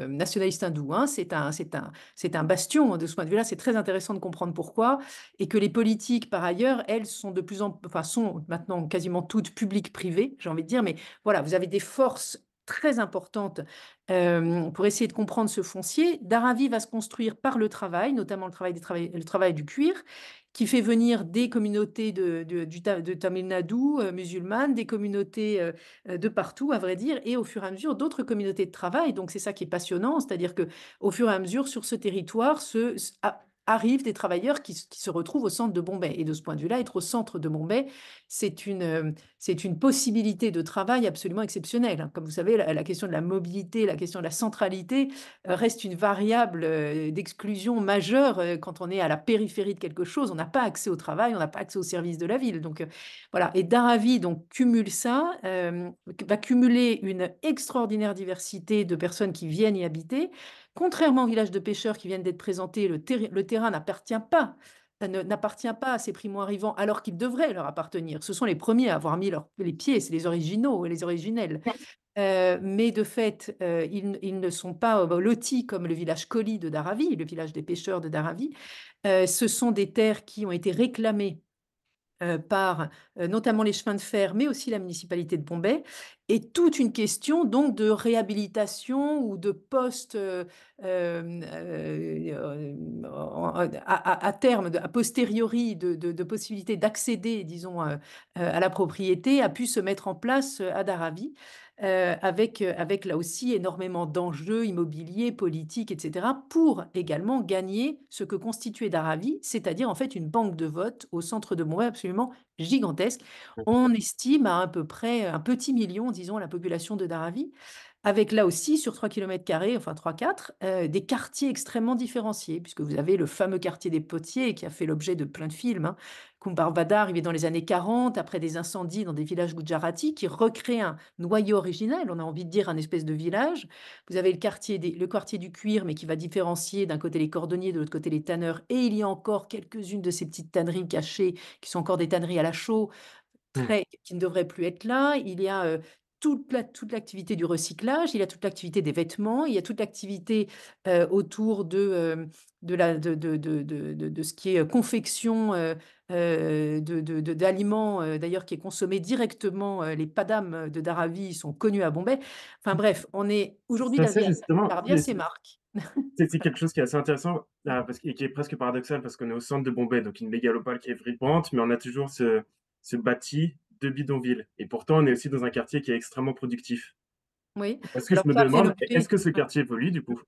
nationaliste hindou. Hein. C'est un bastion de ce point de vue-là. C'est très intéressant de comprendre pourquoi. Et que les politiques, par ailleurs, elles sont maintenant quasiment toutes publiques-privées, j'ai envie de dire. Mais voilà, vous avez des forces très importantes pour essayer de comprendre ce foncier. Dharavi va se construire par le travail, notamment le travail du cuir, qui fait venir des communautés de Tamil Nadu musulmanes, des communautés de partout, à vrai dire, et au fur et à mesure, d'autres communautés de travail. Donc, c'est ça qui est passionnant, c'est-à-dire que au fur et à mesure, sur ce territoire, arrivent des travailleurs qui se retrouvent au centre de Bombay. Et de ce point de vue-là, être au centre de Bombay, c'est une possibilité de travail absolument exceptionnelle. Hein. Comme vous savez, la question de la mobilité, la question de la centralité reste une variable d'exclusion majeure quand on est à la périphérie de quelque chose. On n'a pas accès au travail, on n'a pas accès aux services de la ville. Donc, voilà, et Dharavi donc cumule ça, va cumuler une extraordinaire diversité de personnes qui viennent y habiter. Contrairement aux villages de pêcheurs qui viennent d'être présentés, le terrain n'appartient pas à ces primo-arrivants alors qu'il devrait leur appartenir. Ce sont les premiers à avoir mis les pieds, c'est les originaux et les originels. Mais de fait, ils ne sont pas lotis comme le village Koli de Dharavi, le village des pêcheurs de Dharavi. Ce sont des terres qui ont été réclamées par notamment les chemins de fer, mais aussi la municipalité de Bombay, et toute une question donc de réhabilitation ou de poste à terme, à posteriori, de possibilité d'accéder, disons, à la propriété, a pu se mettre en place à Dharavi. Avec là aussi énormément d'enjeux immobiliers, politiques, etc., pour également gagner ce que constituait Dharavi, c'est-à-dire en fait une banque de vote au centre de Montréal absolument gigantesque. On estime à peu près un petit million, disons, la population de Dharavi, avec là aussi sur 3 km², enfin 3-4, des quartiers extrêmement différenciés, puisque vous avez le fameux quartier des Potiers qui a fait l'objet de plein de films. Hein. Kumbharbhada arrivé dans les années 40, après des incendies dans des villages gujarati, qui recréent un noyau originel, on a envie de dire un espèce de village. Vous avez le quartier du cuir, mais qui va différencier d'un côté les cordonniers, de l'autre côté les tanneurs, et il y a encore quelques-unes de ces petites tanneries cachées, qui sont encore des tanneries à la chaux, Hmm. qui ne devraient plus être là. Il y a toute l'activité du recyclage, il y a toute l'activité des vêtements, il y a toute l'activité autour de ce qui est confection d'aliments, d'ailleurs, qui est consommé directement. Les padams de Dharavi sont connus à Bombay. Enfin bref, on est aujourd'hui, Ça, c'est justement, Dharavi a ses marques. c'est quelque chose qui est assez intéressant et qui est presque paradoxal parce qu'on est au centre de Bombay, donc une mégalopole qui est vibrante, mais on a toujours ce bâti de bidonville. Et pourtant, on est aussi dans un quartier qui est extrêmement productif. Oui, Est-ce que je alors me ça fait demande, est-ce l'objet. que ce quartier évolue du coup,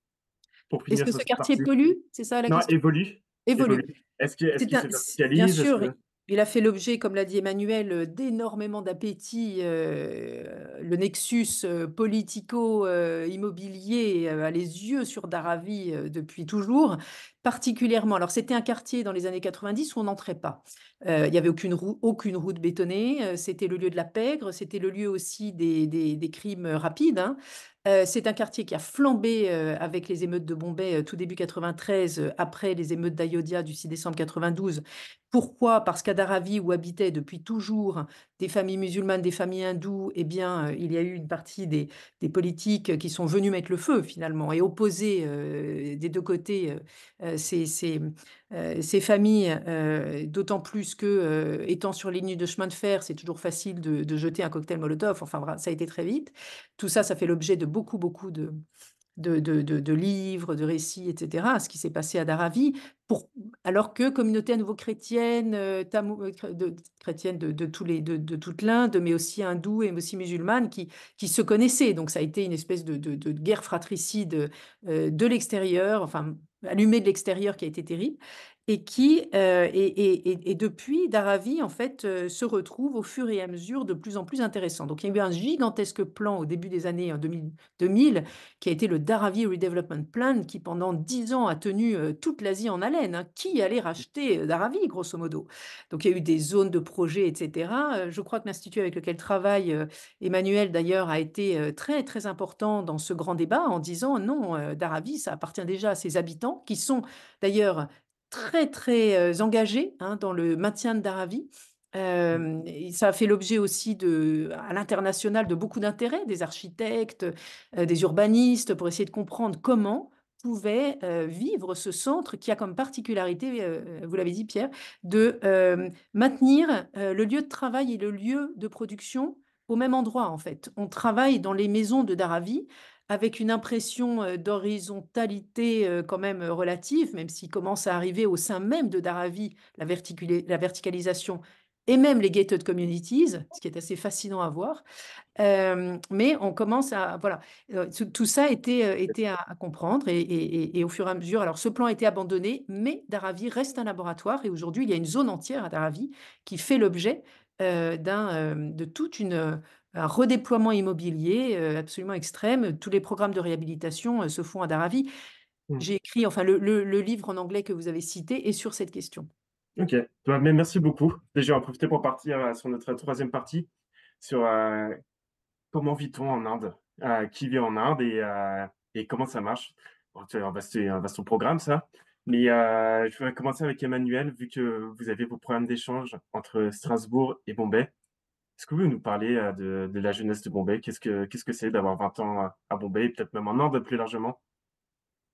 pour Est-ce finir que sur ce cette quartier partie? pollue? C'est ça la Non, question? évolue, Évolue. évolue. Est-ce qu'il se Bien verticalise? Est-ce sûr, que... il a fait l'objet, comme l'a dit Emmanuel, d'énormément d'appétit. Le nexus politico-immobilier a les yeux sur Dharavi depuis toujours, particulièrement. Alors, c'était un quartier dans les années 90 où on n'entrait pas. Il n'y avait aucune route bétonnée. C'était le lieu de la pègre. C'était le lieu aussi des crimes rapides. Hein. C'est un quartier qui a flambé, avec les émeutes de Bombay, tout début 93, après les émeutes d'Ayodhya du 6 décembre 92. Pourquoi? Parce qu'à Dharavi, où habitaient depuis toujours des familles musulmanes, des familles hindoues, eh bien, il y a eu une partie des politiques qui sont venus mettre le feu finalement et opposer, des 2 côtés, ces familles, d'autant plus que, étant sur les lignes de chemin de fer, c'est toujours facile de jeter un cocktail Molotov. Enfin, ça a été très vite. Tout ça, ça fait l'objet de beaucoup, beaucoup de livres, de récits, et cetera, ce qui s'est passé à Dharavi, pour alors que communauté à nouveau chrétienne, chrétienne de tous les de toute l'Inde, mais aussi hindoue et aussi musulmane qui se connaissaient. Donc ça a été une espèce de guerre fratricide, de l'extérieur, enfin allumée de l'extérieur qui a été terrible et qui, et depuis Dharavi, en fait, se retrouve au fur et à mesure de plus en plus intéressant. Donc il y a eu un gigantesque plan au début des années, 2000 qui a été le Dharavi Redevelopment Plan, qui pendant 10 ans a tenu toute l'Asie en haleine, hein. Qui allait racheter Dharavi, grosso modo? Donc il y a eu des zones de projet, etc. Je crois que l'institut avec lequel travaille Emmanuel, d'ailleurs, a été très, très important dans ce grand débat en disant non, Dharavi, ça appartient déjà à ses habitants, qui sont d'ailleurs très, très engagés, hein, dans le maintien de Dharavi. Et ça a fait l'objet aussi à l'international de beaucoup d'intérêt, des architectes, des urbanistes, pour essayer de comprendre comment pouvait vivre ce centre qui a comme particularité, vous l'avez dit Pierre, de maintenir le lieu de travail et le lieu de production au même endroit en fait. On travaille dans les maisons de Dharavi avec une impression d'horizontalité quand même relative, même s'il commence à arriver au sein même de Dharavi la verticalisation et même les gated communities, ce qui est assez fascinant à voir. Mais on commence à voilà, tout ça était à comprendre et au fur et à mesure alors ce plan a été abandonné, mais Dharavi reste un laboratoire et aujourd'hui, il y a une zone entière à Dharavi qui fait l'objet, de toute un redéploiement immobilier, absolument extrême. Tous les programmes de réhabilitation, se font à Dharavi. Mm. J'ai écrit enfin le livre en anglais que vous avez cité est sur cette question. Ok, bah, mais merci beaucoup. Déjà, on va en profiter pour partir sur notre troisième partie, sur comment vit-on en Inde, qui vit en Inde et comment ça marche. Bon, c'est un vaste programme, ça. Mais je vais commencer avec Emmanuel, vu que vous avez vos programmes d'échange entre Strasbourg et Bombay. Est-ce que vous pouvez nous parler de la jeunesse de Bombay? Qu'est-ce que c'est d'avoir 20 ans à Bombay, et peut-être même en Inde plus largement,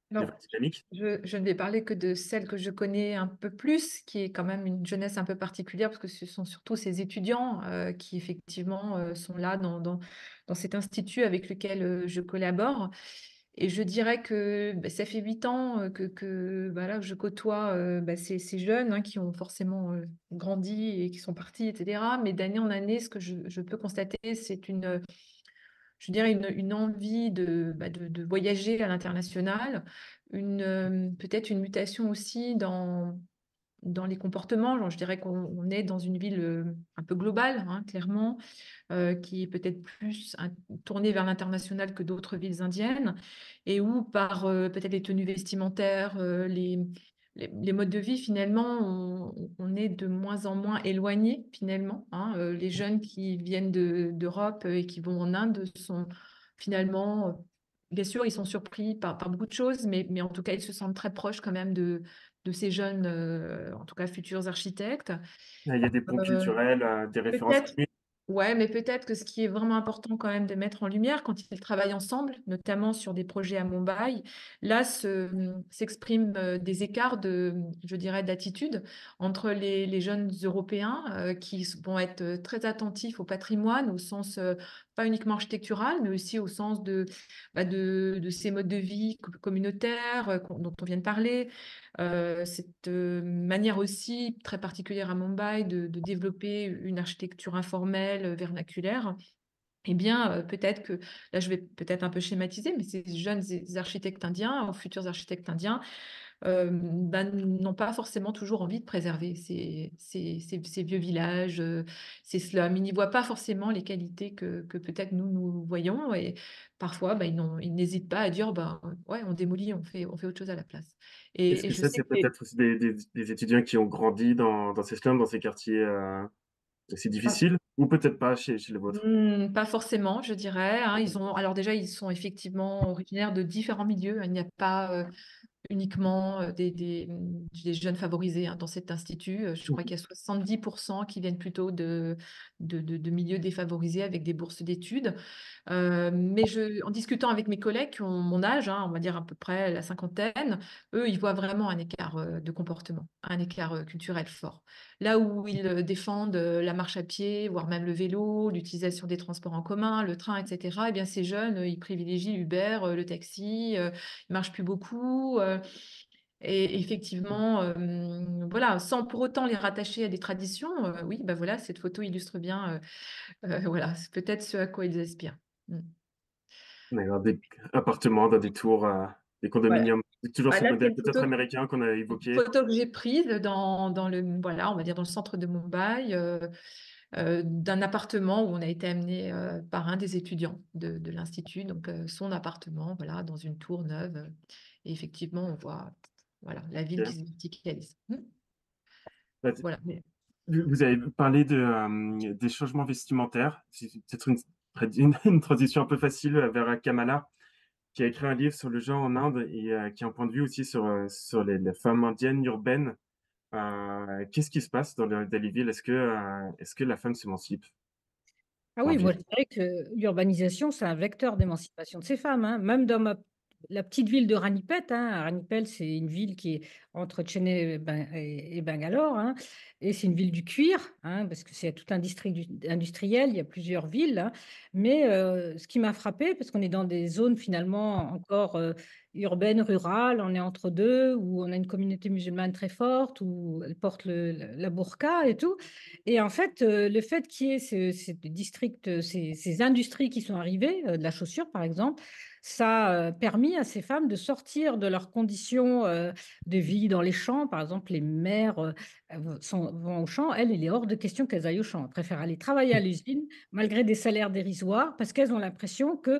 de Alors, votre dynamique? je ne vais parler que de celle que je connais un peu plus, qui est quand même une jeunesse un peu particulière, parce que ce sont surtout ces étudiants qui effectivement sont là dans cet institut avec lequel je collabore. Et je dirais que bah, ça fait 8 ans voilà, que je côtoie bah, ces jeunes hein, qui ont forcément grandi et qui sont partis, etc. Mais d'année en année, ce que je peux constater, c'est je dirais une envie bah, de voyager à l'international, peut-être une mutation aussi dans les comportements. Genre, je dirais qu'on est dans une ville un peu globale, hein, clairement, qui est peut-être plus tournée vers l'international que d'autres villes indiennes, et où par peut-être les tenues vestimentaires, les modes de vie, finalement, on est de moins en moins éloignés, finalement. Hein. Les jeunes qui viennent d'Europe et qui vont en Inde sont finalement, bien sûr, ils sont surpris par beaucoup de choses, mais en tout cas, ils se sentent très proches quand même de ces jeunes, en tout cas futurs architectes. Il y a des ponts Euh, culturels, des références Peut-être communes. Ouais, mais peut-être que ce qui est vraiment important quand même de mettre en lumière quand ils travaillent ensemble, notamment sur des projets à Mumbai, là s'expriment des écarts je dirais, d'attitude entre les jeunes Européens qui vont être très attentifs au patrimoine, au sens pas uniquement architectural, mais aussi au sens de ces modes de vie communautaires dont on vient de parler, cette manière aussi très particulière à Mumbai de développer une architecture informelle, vernaculaire. Eh bien, peut-être que, là je vais peut-être un peu schématiser, mais ces jeunes architectes indiens, ou futurs architectes indiens, n'ont pas forcément toujours envie de préserver ces vieux villages, ces slums. Ils n'y voient pas forcément les qualités que peut-être nous voyons. Et parfois, ils n'hésitent pas à dire, ouais, on démolit, on fait autre chose à la place. Est-ce Et que je ça, sais c'est que peut-être aussi des étudiants qui ont grandi dans ces slums, dans ces quartiers C'est difficile ou peut-être pas chez les vôtres? Pas forcément, je dirais, hein. Alors déjà, ils sont effectivement originaires de différents milieux, hein. Il n'y a pas uniquement des jeunes favorisés, hein, dans cet institut. Je crois Mmh. qu'il y a 70% qui viennent plutôt de milieux défavorisés avec des bourses d'études. Mais en discutant avec mes collègues qui ont mon âge, hein, on va dire à peu près la cinquantaine, eux, ils voient vraiment un écart de comportement, un écart culturel fort. Là où ils défendent la marche à pied, voire même le vélo, l'utilisation des transports en commun, le train, etc., eh bien, ces jeunes, ils privilégient Uber, le taxi, ils marchent plus beaucoup. Et effectivement, voilà, sans pour autant les rattacher à des traditions, oui, bah voilà, cette photo illustre bien, voilà, c'est peut-être ce à quoi ils aspirent. Mm. D'accord, des appartements dans des tours, des Voilà. condominiums. C'est toujours Ah, ce là, c'est modèle peut-être américain qu'on a une évoqué. photo que j'ai prise dans le, voilà, on va dire dans le centre de Mumbai, d'un appartement où on a été amené par un des étudiants de l'institut, donc son appartement, voilà, dans une tour neuve. Et effectivement, on voit, voilà, la ville qui OK. se verticalise. Bah, Voilà. vous avez parlé des changements vestimentaires. C'est peut-être une transition un peu facile vers Kamala, qui a écrit un livre sur le genre en Inde et qui a un point de vue aussi sur les femmes indiennes urbaines. Qu'est-ce qui se passe dans les villes? Est-ce que la femme s'émancipe Ah en oui, moi ville? je dirais que l'urbanisation, c'est un vecteur d'émancipation de ces femmes, hein. Même dans la petite ville de Ranipet, hein. Ranipet, c'est une ville qui est entre Chennai et Bangalore, hein. Et c'est une ville du cuir, hein, parce que c'est tout un district industriel, il y a plusieurs villes, hein. Mais ce qui m'a frappé, parce qu'on est dans des zones finalement encore urbaines, rurales, on est entre deux, où on a une communauté musulmane très forte, où elle porte la burqa et tout. Et en fait, le fait qu'il y ait ces districts, ces industries qui sont arrivées, de la chaussure par exemple, ça a permis à ces femmes de sortir de leurs conditions, de vie dans les champs. Par exemple, les mères, vont au champ. Elles, il est hors de question qu'elles aillent au champ. Elles préfèrent aller travailler à l'usine malgré des salaires dérisoires parce qu'elles ont l'impression que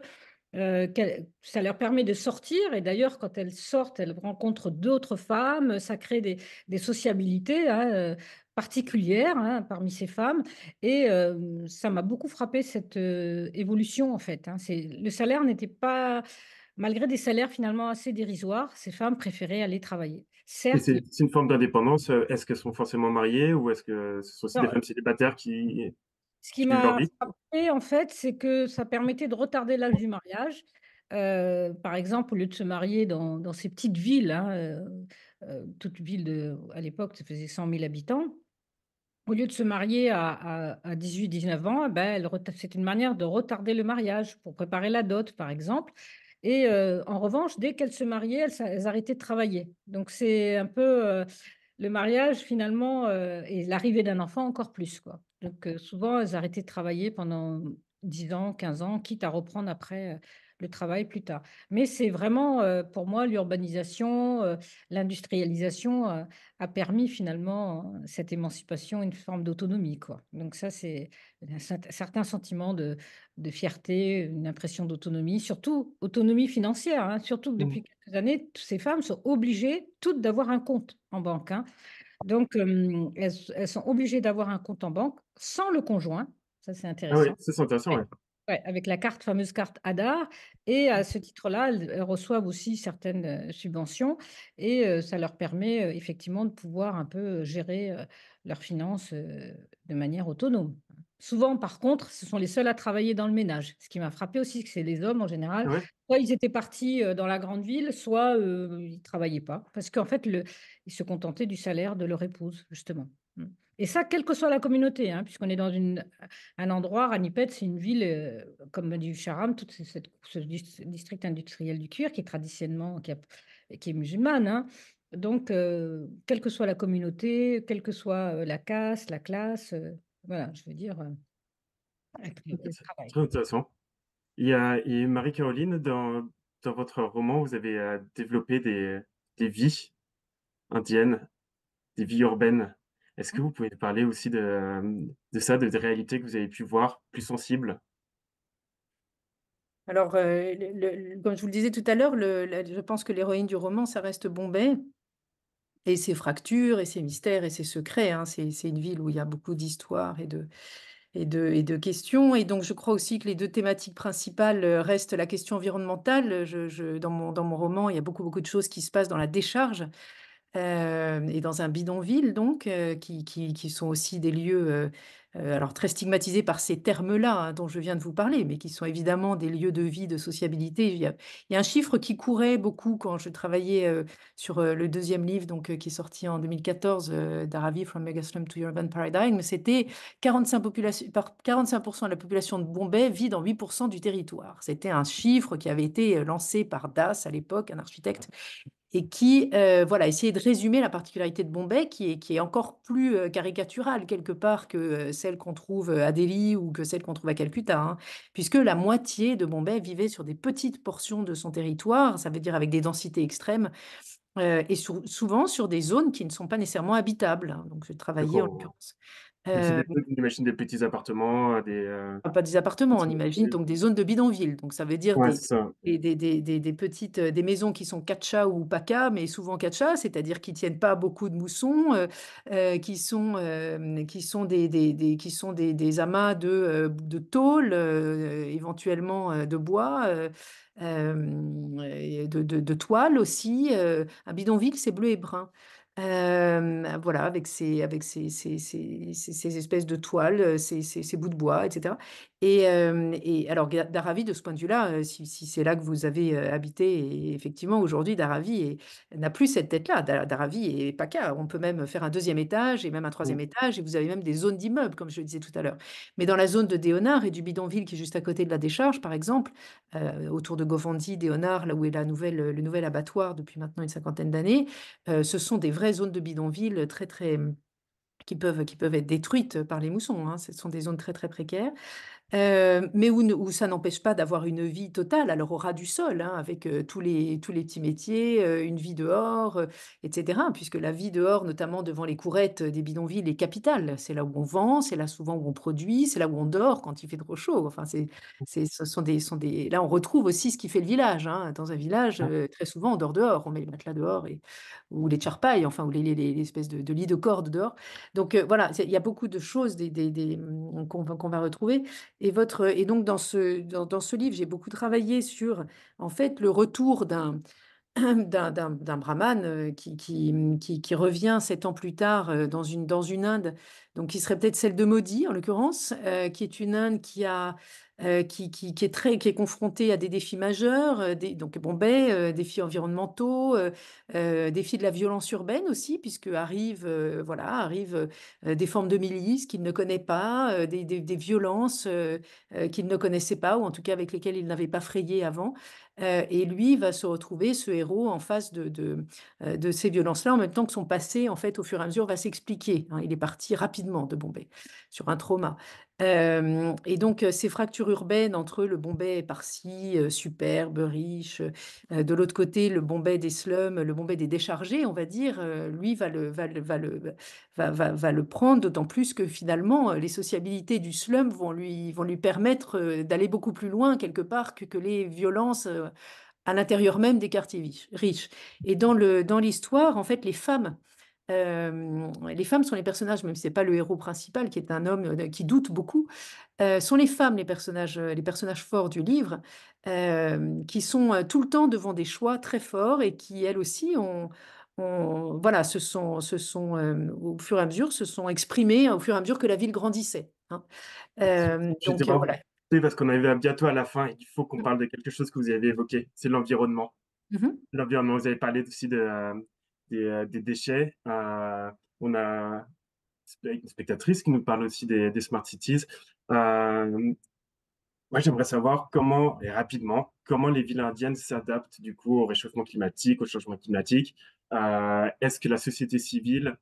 ça leur permet de sortir. Et d'ailleurs, quand elles sortent, elles rencontrent d'autres femmes, ça crée des sociabilités, hein, particulières, hein, parmi ces femmes. Et ça m'a beaucoup frappé cette évolution, en fait, hein. Le salaire n'était pas, malgré des salaires finalement assez dérisoires, ces femmes préféraient aller travailler. Et Certes, c'est une forme d'indépendance. Est-ce qu'elles sont forcément mariées ou est-ce que ce sont aussi des non, femmes célibataires qui ce qui vivent leur m'a vie? frappée, en fait, c'est que ça permettait de retarder l'âge du mariage. Par exemple, au lieu de se marier dans ces petites villes, hein, toute ville à l'époque, ça faisait 100 000 habitants. Au lieu de se marier à 18-19 ans, eh ben, c'est une manière de retarder le mariage pour préparer la dot, par exemple. Et en revanche, dès qu'elles se mariaient, elles arrêtaient de travailler. Donc, c'est un peu le mariage, finalement, et l'arrivée d'un enfant encore plus, quoi. Donc, souvent, elles arrêtaient de travailler pendant 10 ans, 15 ans, quitte à reprendre après le travail plus tard. Mais c'est vraiment, pour moi, l'urbanisation, l'industrialisation a permis finalement cette émancipation, une forme d'autonomie, quoi. Donc ça, c'est un certain sentiment de fierté, une impression d'autonomie, surtout autonomie financière, hein. Surtout que Mmh. depuis quelques années, toutes ces femmes sont obligées toutes d'avoir un compte en banque, hein. Donc elles sont obligées d'avoir un compte en banque sans le conjoint. Ça, c'est Ah oui, intéressant. ça c'est intéressant, ouais. Ouais, avec la fameuse carte Aadhaar. Et à ce titre-là, elles reçoivent aussi certaines, subventions. Et ça leur permet, effectivement de pouvoir un peu, gérer, leurs finances, de manière autonome. Souvent, par contre, ce sont les seuls à travailler dans le ménage. Ce qui m'a frappé aussi, que c'est les hommes en général, Ah ouais? soit ils étaient partis, dans la grande ville, soit, ils ne travaillaient pas. Parce qu'en fait, ils se contentaient du salaire de leur épouse, justement. Mmh. Et ça, quelle que soit la communauté, hein, puisqu'on est dans un endroit, Ranipet, c'est une ville, comme m'a dit Charam, ce district industriel du cuir qui est traditionnellement, qui est musulmane, hein. Donc, quelle que soit la communauté, quelle que soit la caste, la classe, voilà, je veux dire, elle C'est travaille. très intéressant. Et Marie-Caroline, dans votre roman, vous avez, développé des vies indiennes, des vies urbaines. Est-ce que vous pouvez parler aussi de ça, des réalités que vous avez pu voir plus sensibles? Alors, comme je vous le disais tout à l'heure, je pense que l'héroïne du roman, ça reste Bombay. et ses fractures et ses mystères et ses secrets, hein. C'est une ville où il y a beaucoup d'histoires et de questions, et donc je crois aussi que les 2 thématiques principales, restent la question environnementale. Je dans mon roman, il y a beaucoup, beaucoup de choses qui se passent dans la décharge. Et dans un bidonville donc, qui sont aussi des lieux, alors très stigmatisés par ces termes-là, hein, dont je viens de vous parler, mais qui sont évidemment des lieux de vie, de sociabilité. Il y a un chiffre qui courait beaucoup quand je travaillais, sur, le deuxième livre donc, qui est sorti en 2014, d'Aravi From Megaslum to Urban Paradigm. C'était 45 de la population de Bombay vit dans 8 du territoire. C'était un chiffre qui avait été, lancé par Das à l'époque, un architecte, et qui, voilà, essayait de résumer la particularité de Bombay qui est encore plus, caricaturale quelque part que, celle qu'on trouve, à Delhi ou que celle qu'on trouve à Calcutta, hein. Puisque la moitié de Bombay vivait sur des petites portions de son territoire, ça veut dire avec des densités extrêmes, et souvent sur des zones qui ne sont pas nécessairement habitables, hein. Donc j'ai travaillé en D'accord. l'occurrence. Donc c'est Heu j'imagine des petits appartements, Pas des appartements, on petits imagine bâtiments. donc des zones de bidonville. Donc ça veut dire Ouais, c'est ça. des petites, des maisons qui sont catcha ou paca, mais souvent catcha, c'est-à-dire qui tiennent pas beaucoup de moussons, qui sont des amas de tôle, éventuellement, de bois, et de toile aussi, un bidonville, c'est bleu et brun. Voilà, avec ces espèces de toiles, ces bouts de bois, et cetera. Et alors Dharavi, de ce point de vue-là, si c'est là que vous avez, habité, et effectivement aujourd'hui Dharavi n'a plus cette tête-là. Dharavi est PACA. On peut même faire un deuxième étage et même un Mmh. troisième étage, et vous avez même des zones d'immeubles, comme je le disais tout à l'heure. Mais dans la zone de Deonar et du bidonville qui est juste à côté de la décharge, par exemple, autour de Govandi, Deonar, là où est le nouvel abattoir depuis maintenant une cinquantaine d'années, ce sont des vraies zones de bidonville très, très, qui peuvent être détruites par les moussons, hein. Ce sont des zones très, très précaires. Mais où ça n'empêche pas d'avoir une vie totale, alors au ras du sol, hein, avec, tous les petits métiers, une vie dehors, et cetera. Puisque la vie dehors, notamment devant les courettes des bidonvilles, est capitale. C'est là où on vend, c'est là souvent où on produit, c'est là où on dort quand il fait trop chaud. Enfin, ce sont des là, on retrouve aussi ce qui fait le village, hein. Dans un village, très souvent, on dort dehors, on met les matelas dehors, ou les charpailles, enfin, ou les espèces de lits de corde dehors. Donc, voilà, il y a beaucoup de choses qu'on va retrouver. Et donc dans ce livre, j'ai beaucoup travaillé sur, en fait, le retour d'un brahmane, qui revient 7 ans plus tard, dans une Inde, donc qui serait peut-être celle de Modi, en l'occurrence, qui est une Inde qui est confrontée à des défis majeurs, donc Bombay, défis environnementaux, défis de la violence urbaine aussi, puisque arrivent des formes de milices qu'il ne connaît pas, des violences, qu'il ne connaissait pas, ou en tout cas avec lesquelles il n'avait pas frayé avant. Et lui va se retrouver, ce héros, en face de ces violences-là, en même temps que son passé, en fait, au fur et à mesure, va s'expliquer, hein. Il est parti rapidement de Bombay, sur un trauma. Et donc, ces fractures urbaines entre le Bombay par-ci, superbe, riche, de l'autre côté, le Bombay des slums, le Bombay des déchargés, on va dire, lui va le prendre, d'autant plus que finalement, les sociabilités du slum vont lui permettre, d'aller beaucoup plus loin quelque part que les violences, à l'intérieur même des quartiers riches. Et dans l'histoire, en fait, les femmes sont les personnages, même si c'est pas le héros principal, qui est un homme, qui doute beaucoup, sont les femmes les personnages forts du livre, qui sont, tout le temps devant des choix très forts, et qui, elles aussi, voilà, au fur et à mesure, se sont exprimées au fur et à mesure que la ville grandissait, hein. Je vais Donc, devoir vous voilà. couper parce qu'on arrive à bientôt à la fin et qu'il faut qu'on parle de quelque chose que vous avez évoqué, c'est l'environnement. Mmh. L'environnement, vous avez parlé aussi des déchets. On a une spectatrice qui nous parle aussi des smart cities. Moi, j'aimerais savoir comment, et rapidement, comment les villes indiennes s'adaptent du coup au réchauffement climatique, au changement climatique. Est-ce que la société civile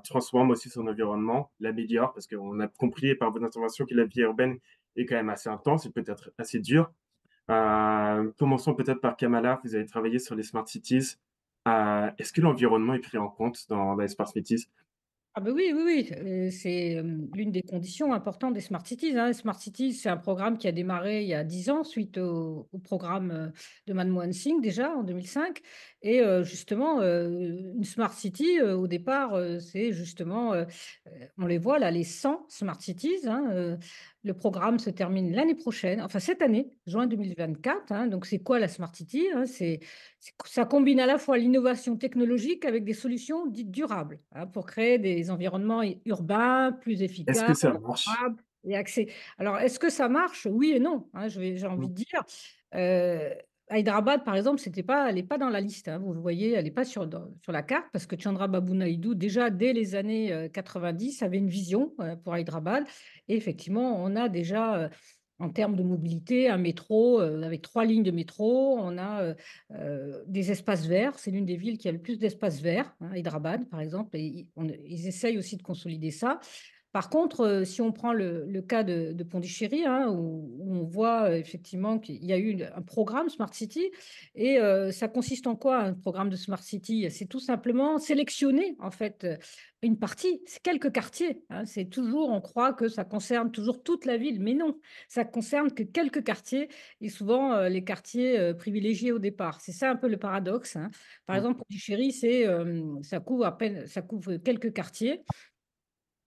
transforme aussi son environnement, l'améliore? Parce qu'on a compris par vos interventions que la vie urbaine est quand même assez intense et peut-être assez dure. Commençons peut-être par Kamala, vous avez travaillé sur les smart cities. Est-ce que l'environnement est pris en compte dans les smart cities? Ah ben oui, oui, oui, c'est, l'une des conditions importantes des Smart Cities, hein. Smart Cities, c'est un programme qui a démarré il y a 10 ans suite au programme, de Manmohan Singh déjà en 2005 et justement, une Smart City, au départ, c'est justement, on les voit là, les 100 Smart Cities, hein, le programme se termine l'année prochaine, enfin cette année, juin 2024, hein. Donc c'est quoi la Smart City, hein? Ça combine à la fois l'innovation technologique avec des solutions dites durables, hein, pour créer des environnements urbains plus Est-ce que efficaces, ça marche? durables et accès. Alors, est-ce que ça marche? Oui et non, hein, j'ai envie Mmh. de dire. Euh, Hyderabad, par exemple, elle n'est pas dans la liste, hein, vous le voyez, elle n'est pas sur la carte parce que Chandra Babu Naidoo, déjà dès les années 90, avait une vision pour Hyderabad. Et effectivement, on a déjà, en termes de mobilité, un métro avec 3 lignes de métro. On a des espaces verts. C'est l'une des villes qui a le plus d'espaces verts, hein, Hyderabad, par exemple. Et ils essayent aussi de consolider ça. Par contre, si on prend le cas de Pondichéry, hein, où on voit effectivement qu'il y a eu un programme Smart City. Et ça consiste en quoi, un programme de Smart City? C'est tout simplement sélectionner, en fait, une partie, c'est quelques quartiers, hein. C'est toujours, on croit que ça concerne toujours toute la ville, mais non, ça concerne que quelques quartiers et souvent les quartiers privilégiés au départ. C'est ça un peu le paradoxe, hein. Par Mmh. exemple, Pondichéry, ça couvre quelques quartiers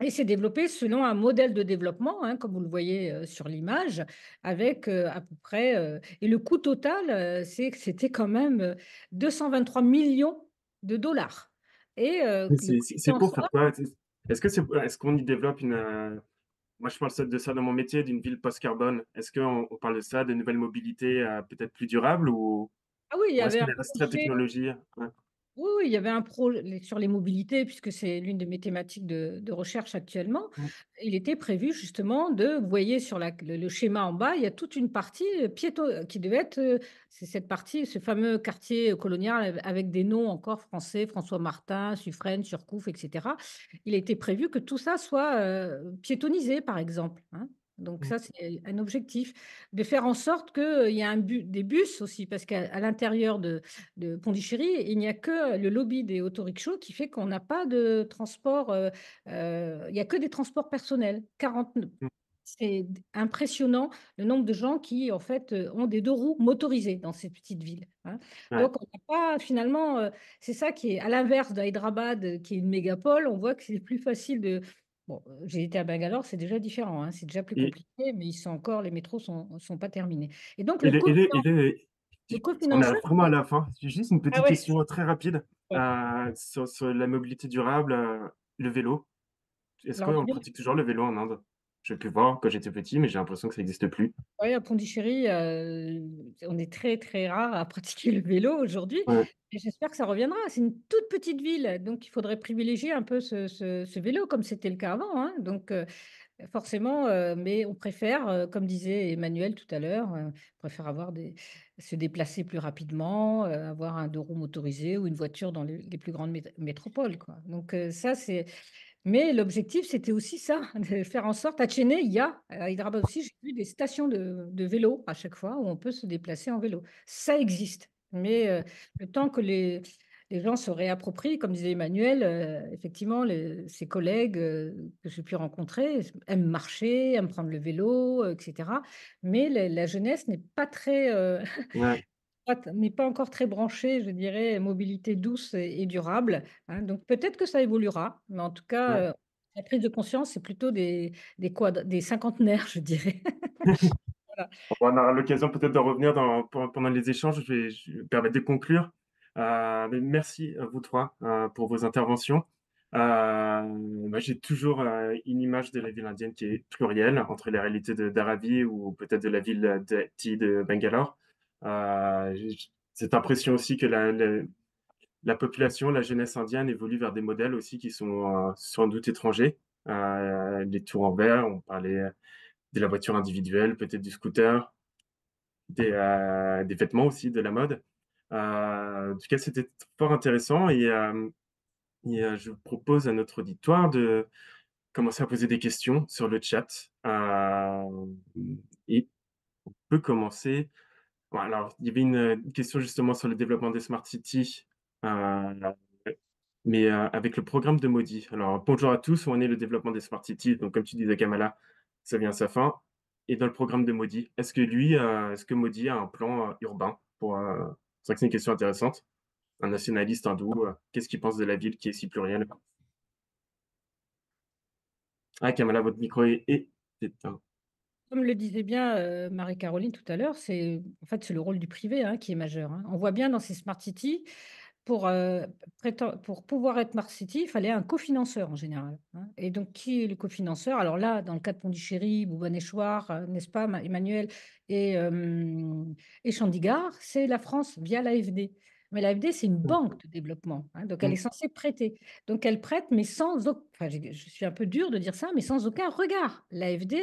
et c'est développé selon un modèle de développement, hein, comme vous le voyez sur l'image, avec à peu près, et le coût total, c'est que c'était quand même 223 millions de dollars. Et Mais le coût c'est en pour soi, faire quoi? Est-ce qu'on y développe moi je parle ça de ça dans mon métier, d'une ville post-carbone. Est-ce qu'on parle de ça, de nouvelles mobilités, peut-être plus durables ah oui, il y ou est-ce avait qu'on un est resté très projet. technologie? Ouais. Oui, oui, il y avait un projet sur les mobilités, puisque c'est l'une de mes thématiques de recherche actuellement. Mmh. Il était prévu justement vous voyez sur le schéma en bas, il y a toute une partie piéton qui devait être, c'est cette partie, ce fameux quartier colonial avec des noms encore français, François Martin, Suffren, Surcouf, etc. Il était prévu que tout ça soit piétonnisé, par exemple, hein. Donc Mmh. ça, c'est un objectif, de faire en sorte qu'il y ait des bus aussi, parce qu'à l'intérieur de Pondichéry, il n'y a que le lobby des autorickshaws qui fait qu'on n'a pas de transport, il n'y a que des transports personnels. 40, Mmh. c'est impressionnant le nombre de gens qui, en fait, ont des 2 roues motorisées dans ces petites villes, hein. Ouais. Donc on n'a pas finalement, c'est ça qui est à l'inverse d'Hyderabad, qui est une mégapole, on voit que c'est plus facile de bon, j'ai été à Bangalore, c'est déjà différent, hein, c'est déjà plus Et compliqué, mais les métros sont pas terminés et donc et les le on cofinanceur. arrive vraiment à la fin. J'ai juste une Ah petite ouais? question très rapide, Ouais. sur la mobilité durable, le vélo. Est-ce Alors le qu'on vélo, pratique toujours le vélo en Inde? J'ai pu voir quand j'étais petit, mais j'ai l'impression que ça n'existe plus. ouais, à Pondichéry, on est très, très rare à pratiquer le vélo aujourd'hui Ouais, et j'espère que ça reviendra. C'est une toute petite ville, donc il faudrait privilégier un peu ce vélo comme c'était le cas avant, hein. Donc forcément, mais on préfère, comme disait Emmanuel tout à l'heure, on préfère se déplacer plus rapidement, avoir un 2 roues motorisé ou une voiture dans les plus grandes métropoles, quoi. Donc ça, mais l'objectif, c'était aussi ça, de faire en sorte à Tchéné, il y a, à Hyderabad aussi, j'ai vu des stations de vélo à chaque fois où on peut se déplacer en vélo. Ça existe, mais le temps que les gens se réapproprient, comme disait Emmanuel, effectivement, ses collègues que j'ai pu rencontrer aiment marcher, aiment prendre le vélo, etc. Mais la jeunesse n'est pas très, ouais, n'est pas encore très branché, je dirais, mobilité douce et durable, hein, donc peut-être que ça évoluera, mais en tout ouais. cas, la prise de conscience, c'est plutôt des cinquantenaires, je dirais. Voilà. On aura l'occasion peut-être de revenir pendant les échanges. Je vais me permettre de conclure. Mais merci à vous 3 pour vos interventions. Moi, j'ai toujours une image de la ville indienne qui est plurielle entre les réalités d'Aravi ou peut-être de la ville de Bangalore. J'ai cette impression aussi que la population, la jeunesse indienne évolue vers des modèles aussi qui sont sans doute étrangers. Les tours en verre, on parlait de la voiture individuelle, peut-être du scooter, des vêtements aussi, de la mode. En tout cas, c'était fort intéressant je propose à notre auditoire de commencer à poser des questions sur le chat. Et on peut commencer. Bon, alors, il y avait une question justement sur le développement des smart cities. mais avec le programme de Modi. Alors, bonjour à tous, où en est le développement des smart cities? Donc, comme tu disais, Kamala, ça vient à sa fin. Et dans le programme de Modi, est-ce que Modi a un plan urbain pour, c'est vrai que c'est une question intéressante. Un nationaliste hindou, qu'est-ce qu'il pense de la ville qui est si plurielle? Ah, Kamala, votre micro est éteint. Comme le disait bien, Marie-Caroline tout à l'heure, c'est le rôle du privé, hein, qui est majeur, hein. On voit bien dans ces smart cities, pour pouvoir être smart city, il fallait un cofinanceur en général, hein, et donc qui est le cofinanceur? Alors là, dans le cas de Pondichéry, Bhubaneswar, n'est-ce pas, Emmanuel et Chandigarh, c'est la France via l'AFD. Mais l'AFD, c'est une banque de développement, hein, donc elle est Mmh. censée prêter. Donc elle prête, mais sans auc enfin, je suis un peu dure de dire ça, mais sans aucun regard. L'AFD,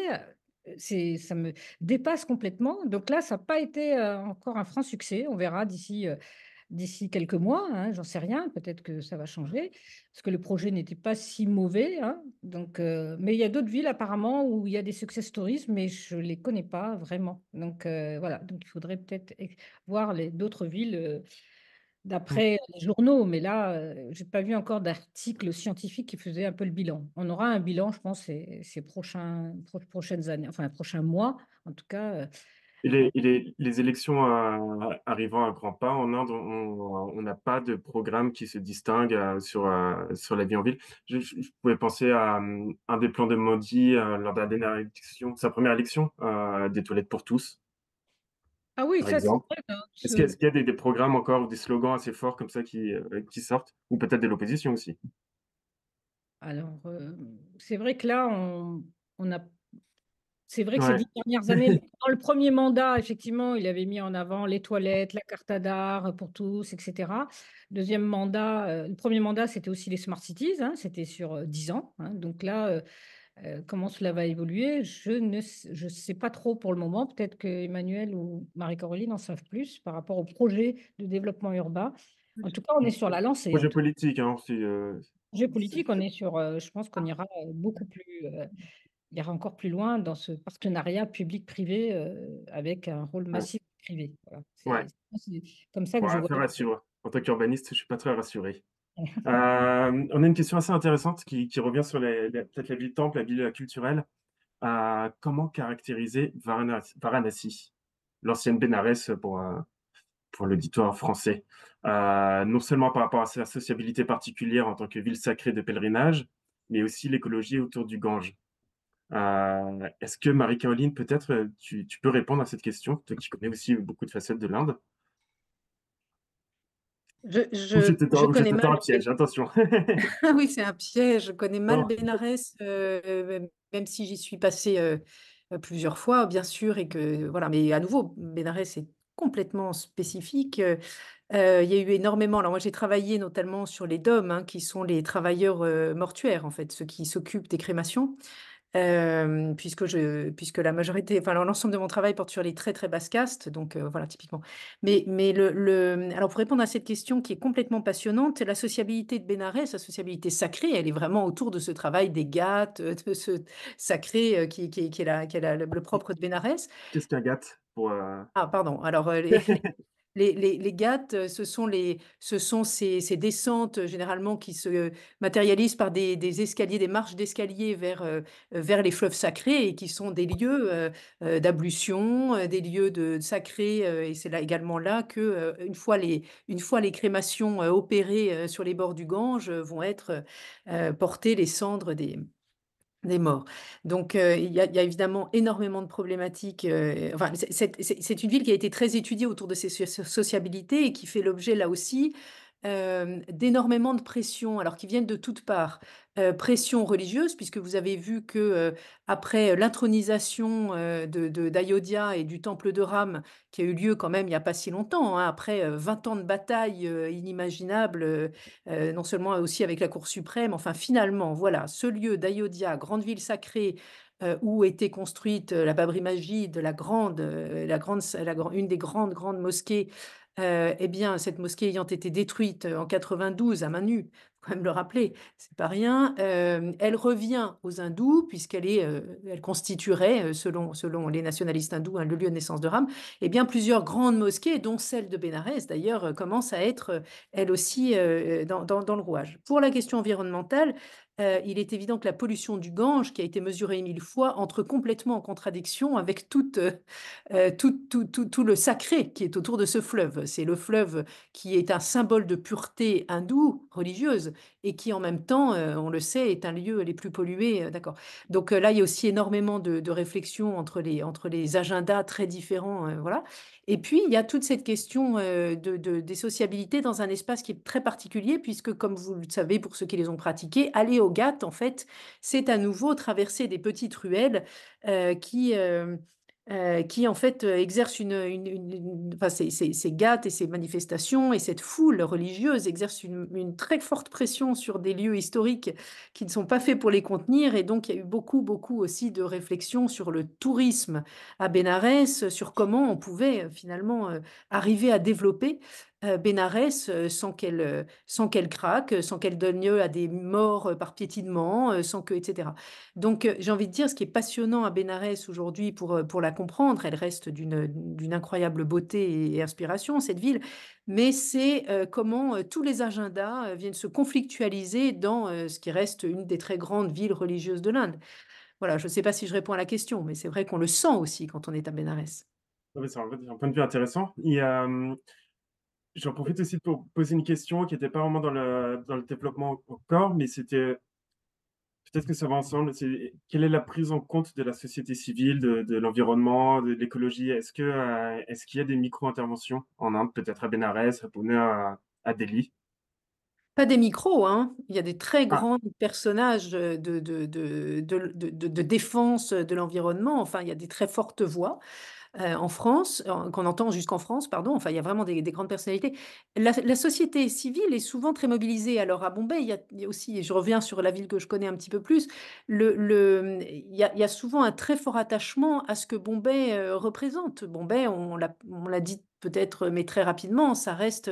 ça me dépasse complètement. Donc là, ça n'a pas été, encore un franc succès. On verra d'ici quelques mois, hein, j'en sais rien, peut-être que ça va changer, parce que le projet n'était pas si mauvais, hein. Donc, mais il y a d'autres villes apparemment où il y a des success stories, mais je ne les connais pas vraiment. Donc voilà, donc il faudrait peut-être voir d'autres villes Mmh. d'après les journaux, mais là, je n'ai pas vu encore d'article scientifique qui faisait un peu le bilan. On aura un bilan, je pense, ces prochaines années, enfin, prochains mois, en tout cas. Et les élections, arrivant à grands pas en Inde, on n'a pas de programme qui se distingue, sur la vie en ville. Je pouvais penser à, un des plans de Modi, lors de la dernière élection, sa première élection, des toilettes pour tous, Ah oui, par ça c'est exemple. vrai, hein, Est-ce qu'il y a des programmes encore ou des slogans assez forts comme ça qui sortent? Ou peut-être de l'opposition aussi? alors, c'est vrai que là, on a c'est vrai que ces Ouais. 10 dernières années, dans le premier mandat, effectivement, il avait mis en avant les toilettes, la carte Aadhaar pour tous, et cetera. 2e mandat, le premier mandat, c'était aussi les smart cities, hein, c'était sur, 10 ans, hein. Donc là, comment cela va évoluer? Je sais pas trop pour le moment. Peut-être qu'Emmanuel ou Marie-Caroline en savent plus par rapport au projet de développement urbain. En tout cas, on est sur la lancée, en Projet tout cas. politique, hein, Projet c'est politique, on est sur, je pense qu'on ira, beaucoup plus, il ira encore plus loin dans ce partenariat public-privé, avec un rôle ouais, massif privé. Voilà, ouais. c'est comme ça que je Ouais, vois ça les rassure. En tant qu'urbaniste, je suis pas très rassuré. On a une question assez intéressante qui revient sur peut-être la ville temple, la ville culturelle. Comment caractériser Varanasi, l'ancienne Bénarès pour l'auditoire français? Non seulement par rapport à sa sociabilité particulière en tant que ville sacrée de pèlerinage, mais aussi l'écologie autour du Gange. Est-ce que Marie-Caroline, peut-être, tu peux répondre à cette question, toi qui connais aussi beaucoup de facettes de l'Inde? Je Ou je je te je tends ou je connais te mal. tends un piège, attention. Ah oui, c'est un piège. Je connais mal Non. Bénarès, même si j'y suis passée, plusieurs fois, bien sûr, et que voilà, mais à nouveau, Bénarès est complètement spécifique. Il y a eu énormément, alors moi, j'ai travaillé notamment sur les DOM, hein, qui sont les travailleurs, mortuaires, en fait, ceux qui s'occupent des crémations. Puisque la majorité, enfin, l'ensemble de mon travail porte sur les très, très basses castes, donc voilà, typiquement. Mais alors pour répondre à cette question qui est complètement passionnante, la sociabilité de Bénarès, la sociabilité sacrée, elle est vraiment autour de ce travail des Ghates, de ce sacré, qui est le propre de Bénarès. Qu'est-ce qu'un gâte pour, Ah pardon, alors, les Ghates, ce sont ces descentes, généralement qui se matérialisent par des escaliers, des marches d'escalier vers les fleuves sacrés et qui sont des lieux, d'ablution, des lieux de sacrés, et c'est là également là que, une fois les crémations, opérées, sur les bords du Gange, vont être, portées les cendres des morts. Donc, il y a évidemment énormément de problématiques, enfin, c'est une ville qui a été très étudiée autour de ces sociabilités et qui fait l'objet, là aussi, d'énormément de pressions, alors qui viennent de toutes parts. Pression religieuse, puisque vous avez vu que, après l'intronisation, d'Ayodhya et du temple de Ram, qui a eu lieu quand même il y a pas si longtemps, hein, après, 20 ans de bataille, inimaginables, non seulement aussi avec la Cour suprême, enfin finalement, voilà, ce lieu d'Ayodhya, grande ville sacrée, où était construite, la Babri Masjid, une des grandes, grandes mosquées, eh bien, cette mosquée ayant été détruite, en 92 à main nue, vous quand même le rappeler, c'est pas rien. Elle revient aux hindous puisqu'elle est, elle constituerait, selon les nationalistes hindous, hein, le lieu de naissance de Ram. Eh bien, plusieurs grandes mosquées, dont celle de Bénarès d'ailleurs, commencent à être, elles aussi, dans le rouage. Pour la question environnementale, il est évident que la pollution du Gange, qui a été mesurée 1000 fois, entre complètement en contradiction avec tout le sacré qui est autour de ce fleuve. C'est le fleuve qui est un symbole de pureté hindoue, religieuse, et qui en même temps, on le sait, est un lieu les plus pollués, d'accord. Donc là, il y a aussi énormément de réflexions entre les agendas très différents, voilà. Et puis, il y a toute cette question des sociabilités dans un espace qui est très particulier, puisque comme vous le savez, pour ceux qui les ont pratiqués, aller au Ghat, en fait, c'est à nouveau traverser des petites ruelles qui en fait exercent enfin, ces Ghats et ces manifestations et cette foule religieuse exercent une très forte pression sur des lieux historiques qui ne sont pas faits pour les contenir. Et donc, il y a eu beaucoup, beaucoup aussi de réflexions sur le tourisme à Bénarès, sur comment on pouvait finalement arriver à développer Bénarès sans qu'elle craque, sans qu'elle donne lieu à des morts par piétinement, sans que, etc. Donc, j'ai envie de dire, ce qui est passionnant à Bénarès aujourd'hui pour la comprendre, elle reste d'une incroyable beauté et inspiration, cette ville, mais c'est comment tous les agendas viennent se conflictualiser dans ce qui reste une des très grandes villes religieuses de l'Inde. Voilà, je ne sais pas si je réponds à la question, mais c'est vrai qu'on le sent aussi quand on est à Bénarès. Ouais, c'est un point de vue intéressant. J'en profite aussi pour poser une question qui n'était pas vraiment dans le développement encore, mais c'était peut-être que ça va ensemble. C'est quelle est la prise en compte de la société civile, de l'environnement, de l'écologie? Est-ce qu'il y a des micro-interventions en Inde, peut-être à Bénarès, à Pune, à Delhi? Pas des micros, hein. Il y a des très Ah, grands personnages de défense de l'environnement. Enfin, il y a des très fortes voix. En France, qu'on entend jusqu'en France, pardon, enfin, il y a vraiment des grandes personnalités. La société civile est souvent très mobilisée. Alors à Bombay, il y a aussi, et je reviens sur la ville que je connais un petit peu plus, il y a souvent un très fort attachement à ce que Bombay représente. Bombay, on l'a dit peut-être, mais très rapidement, ça reste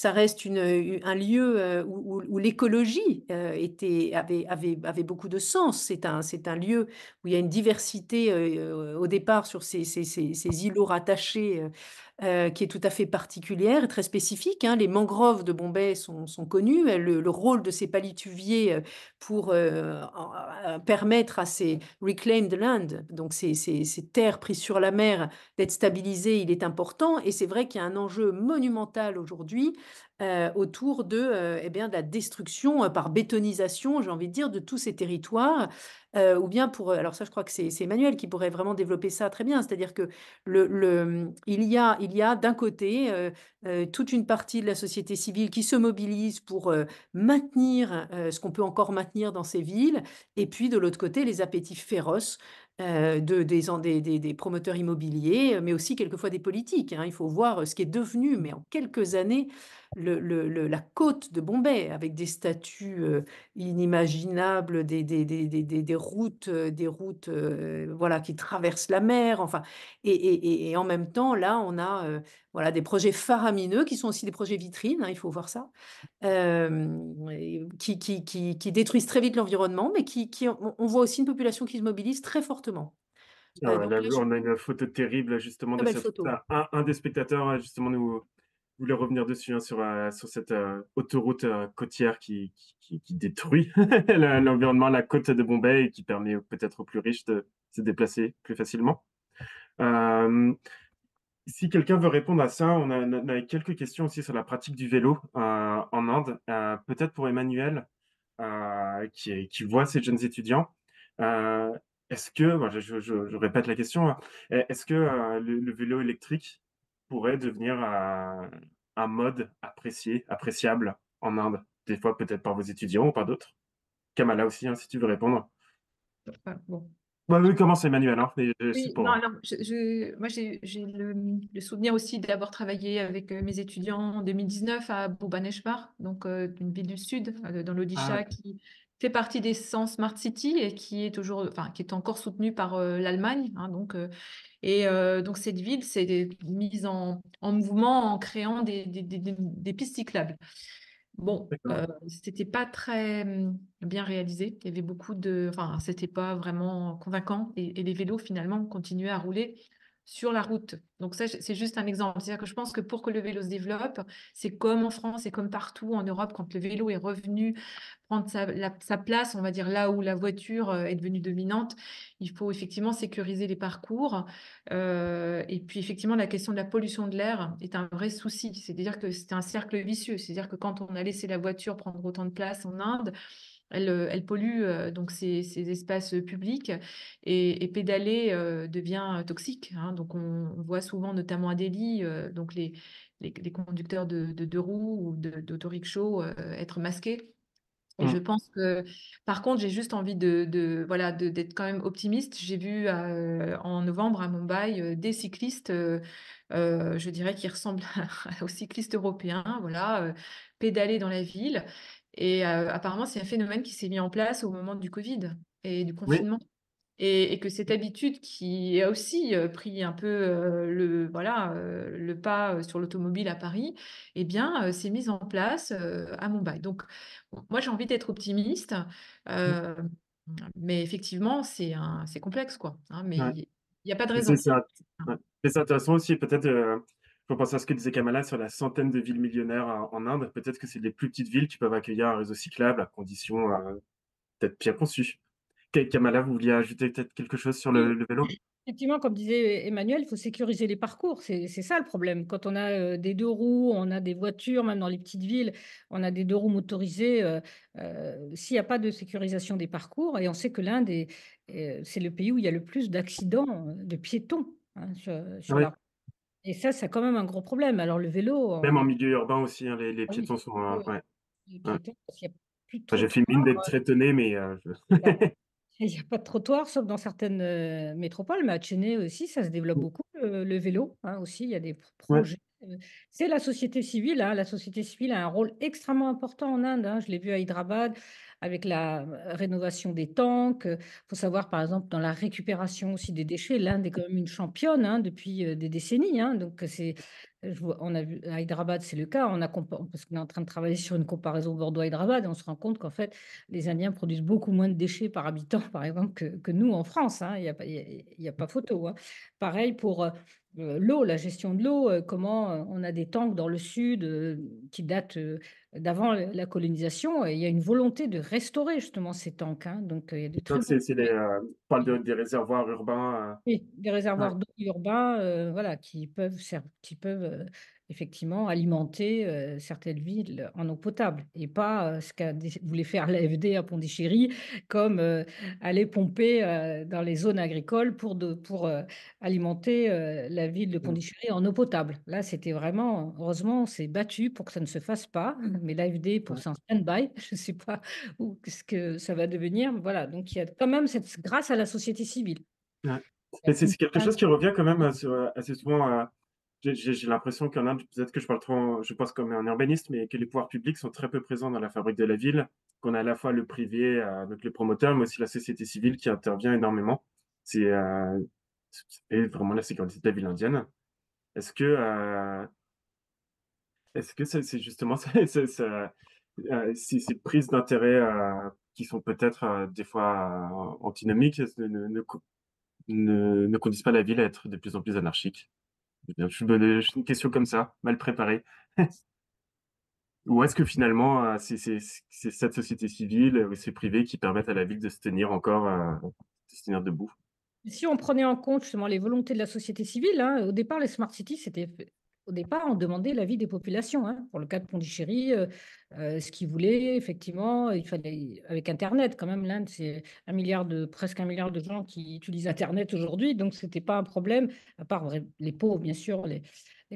un lieu où l'écologie avait beaucoup de sens. C'est un lieu où il y a une diversité au départ sur ces îlots rattachés qui est tout à fait particulière et très spécifique, hein. Les mangroves de Bombay sont connues. Le rôle de ces palétuviers pour permettre à ces reclaimed land, donc ces terres prises sur la mer, d'être stabilisées, il est important. Et c'est vrai qu'il y a un enjeu monumental aujourd'hui autour eh bien, de la destruction par bétonisation, j'ai envie de dire, de tous ces territoires. Ou bien alors ça, je crois que c'est Emmanuel qui pourrait vraiment développer ça très bien. C'est-à-dire que il y a d'un côté toute une partie de la société civile qui se mobilise pour maintenir ce qu'on peut encore maintenir dans ces villes, et puis de l'autre côté, les appétits féroces des promoteurs immobiliers, mais aussi quelquefois des politiques, hein. Il faut voir ce qui est devenu, mais en quelques années, la côte de Bombay, avec des statuts inimaginables, des routes, voilà, qui traversent la mer, enfin, et en même temps, là, on a voilà, des projets faramineux qui sont aussi des projets vitrines, hein, il faut voir ça, qui détruisent très vite l'environnement, mais on voit aussi une population qui se mobilise très fortement. Donc là, là, on a une photo terrible justement très de belle cette. photo. Un des spectateurs justement nous voulait revenir dessus, hein, sur cette autoroute côtière qui détruit l'environnement, la côte de Bombay et qui permet peut-être aux plus riches de se déplacer plus facilement. Euh, Si quelqu'un veut répondre à ça, on a quelques questions aussi sur la pratique du vélo en Inde. Peut-être pour Emmanuel, qui voit ces jeunes étudiants. Euh, Est-ce que, bon, je répète la question, hein, est-ce que le vélo électrique pourrait devenir un mode appréciable en Inde? Des fois, peut-être par vos étudiants ou par d'autres. Kamala aussi, hein, si tu veux répondre. Enfin, bon. Ouais, oui, commence Emmanuel, hein, mais c'est Oui, pour. non, alors, moi, j'ai le souvenir aussi d'avoir travaillé avec mes étudiants en 2019 à Bhubaneswar, donc une ville du sud, dans Ah, l'Odisha, qui fait partie des 100 Smart Cities et qui est toujours, enfin, qui est encore soutenue par l'Allemagne, hein, donc cette ville s'est mise en mouvement en créant des pistes cyclables. Bon, D'accord. c'était pas très bien réalisé. Il y avait beaucoup enfin, c'était pas vraiment convaincant. Et les vélos, finalement, continuaient à rouler sur la route. Donc ça, c'est juste un exemple. C'est-à-dire que je pense que pour que le vélo se développe, c'est comme en France et comme partout en Europe, quand le vélo est revenu prendre sa place, on va dire là où la voiture est devenue dominante, il faut effectivement sécuriser les parcours. Et puis effectivement, la question de la pollution de l'air est un vrai souci. C'est-à-dire que c'est un cercle vicieux. C'est-à-dire que quand on a laissé la voiture prendre autant de place en Inde, elle pollue donc ces espaces publics et pédaler devient toxique, hein. Donc on voit souvent, notamment à Delhi, donc les conducteurs de deux roues ou d'autorickshaw être masqués. Et je Mm. pense que, par contre, j'ai juste envie voilà, d'être quand même optimiste. J'ai vu en novembre à Mumbai des cyclistes, je dirais, qui ressemblent aux cyclistes européens, voilà, pédaler dans la ville. Et apparemment, c'est un phénomène qui s'est mis en place au moment du Covid et du Oui, confinement. Et que cette habitude qui a aussi pris un peu voilà, le pas sur l'automobile à Paris, eh bien, s'est mise en place à Mumbai. Donc, moi, j'ai envie d'être optimiste, euh, mais effectivement, c'est complexe, quoi, hein, mais ouais. il n'y a pas de Et c'est raison. ouais. Et c'est intéressant aussi, peut-être, faut penser à ce que disait Kamala sur la centaine de villes millionnaires en Inde. Peut-être que c'est des plus petites villes qui peuvent accueillir un réseau cyclable à condition peut-être bien conçue. Kamala, vous vouliez ajouter peut-être quelque chose sur Oui, le vélo? effectivement, comme disait Emmanuel, il faut sécuriser les parcours. C'est ça le problème. Quand on a des deux roues, on a des voitures, même dans les petites villes, on a des deux roues motorisées. S'il n'y a pas de sécurisation des parcours, et on sait que l'Inde c'est le pays où il y a le plus d'accidents de piétons, hein, sur Oui, la route. Et ça, c'est quand même un gros problème. Alors le vélo, même on en a... milieu urbain aussi, hein, les Ah oui, piétons sont. oui, oui, Ouais, les ouais. piétons, parce qu'il n'y a plus de Enfin, j'ai fait mine trottoir. d'être très étonné, mais Il n'y a pas de trottoir, sauf dans certaines métropoles, mais à Chennai aussi, ça se développe beaucoup, le vélo, hein, aussi, il y a des ouais. projets. C'est la société civile, hein, la société civile a un rôle extrêmement important en Inde, hein. Je l'ai vu à Hyderabad avec la rénovation des tanks. Il faut savoir, par exemple, dans la récupération aussi des déchets, l'Inde est quand même une championne, hein, depuis des décennies, hein. Donc, on a vu à Hyderabad, c'est le cas. Parce qu'on est en train de travailler sur une comparaison Bordeaux-Hyderabad et on se rend compte qu'en fait, les Indiens produisent beaucoup moins de déchets par habitant, par exemple, que nous en France, hein. Il y a pas photo, hein. Pareil pour l'eau, la gestion de l'eau, comment on a des tanks dans le sud qui datent d'avant la colonisation. Et il y a une volonté de restaurer justement ces tanks, hein. Donc, il y a de très Donc, beaux on parle des réservoirs urbains. oui, des Ouais. réservoirs d'eau urbains, voilà, qui peuvent effectivement alimenter certaines villes en eau potable et pas ce qu'a voulu faire l'AFD à Pondichéry, comme aller pomper dans les zones agricoles pour alimenter la ville de Mm. Pondichéry en eau potable. Là, c'était vraiment, heureusement, on s'est battu pour que ça ne se fasse pas, mais l'AFD, pour Ouais. c'est en stand-by, je ne sais pas où, ce que ça va devenir. Voilà, donc il y a quand même grâce à la société civile. Ouais. Il y Mais a c'est une quelque place. chose qui revient quand même assez souvent. J'ai l'impression qu'en Inde, peut-être que je parle trop, je pense comme un urbaniste, mais que les pouvoirs publics sont très peu présents dans la fabrique de la ville, qu'on a à la fois le privé, donc les promoteurs, mais aussi la société civile qui intervient énormément. C'est vraiment la sécurité de la ville indienne. Est-ce que, euh, est-ce que c'est justement ces prises d'intérêt qui sont peut-être des fois antinomiques ne conduisent pas la ville à être de plus en plus anarchique? Je une question comme ça, mal préparée. Ou est-ce que finalement, c'est cette société civile ou c'est privé qui permettent à la ville de se tenir encore, de se tenir debout? Si on prenait en compte justement les volontés de la société civile, hein, au départ, les smart cities, au départ, on demandait l'avis des populations, hein. Pour le cas de Pondichéry, ce qu'ils voulaient, effectivement, il fallait, avec Internet, quand même, l'Inde, c'est presque 1 milliard de gens qui utilisent Internet aujourd'hui, donc ce n'était pas un problème, à part les pauvres, bien sûr, les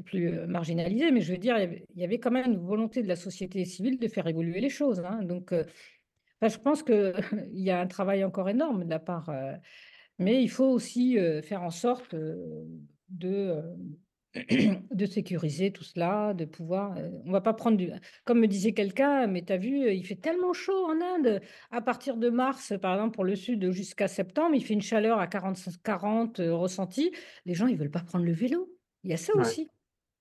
plus marginalisés, mais je veux dire, il y avait quand même une volonté de la société civile de faire évoluer les choses, hein. Donc, enfin, je pense qu'il y a un travail encore énorme de la part. Mais il faut aussi faire en sorte de, de sécuriser tout cela, de pouvoir. On va pas prendre du. Comme me disait quelqu'un, mais tu as vu, il fait tellement chaud en Inde. À partir de mars, par exemple, pour le sud, jusqu'à septembre, il fait une chaleur à 40 ressentie. Les gens, ils veulent pas prendre le vélo. Il y a ça Ouais. aussi.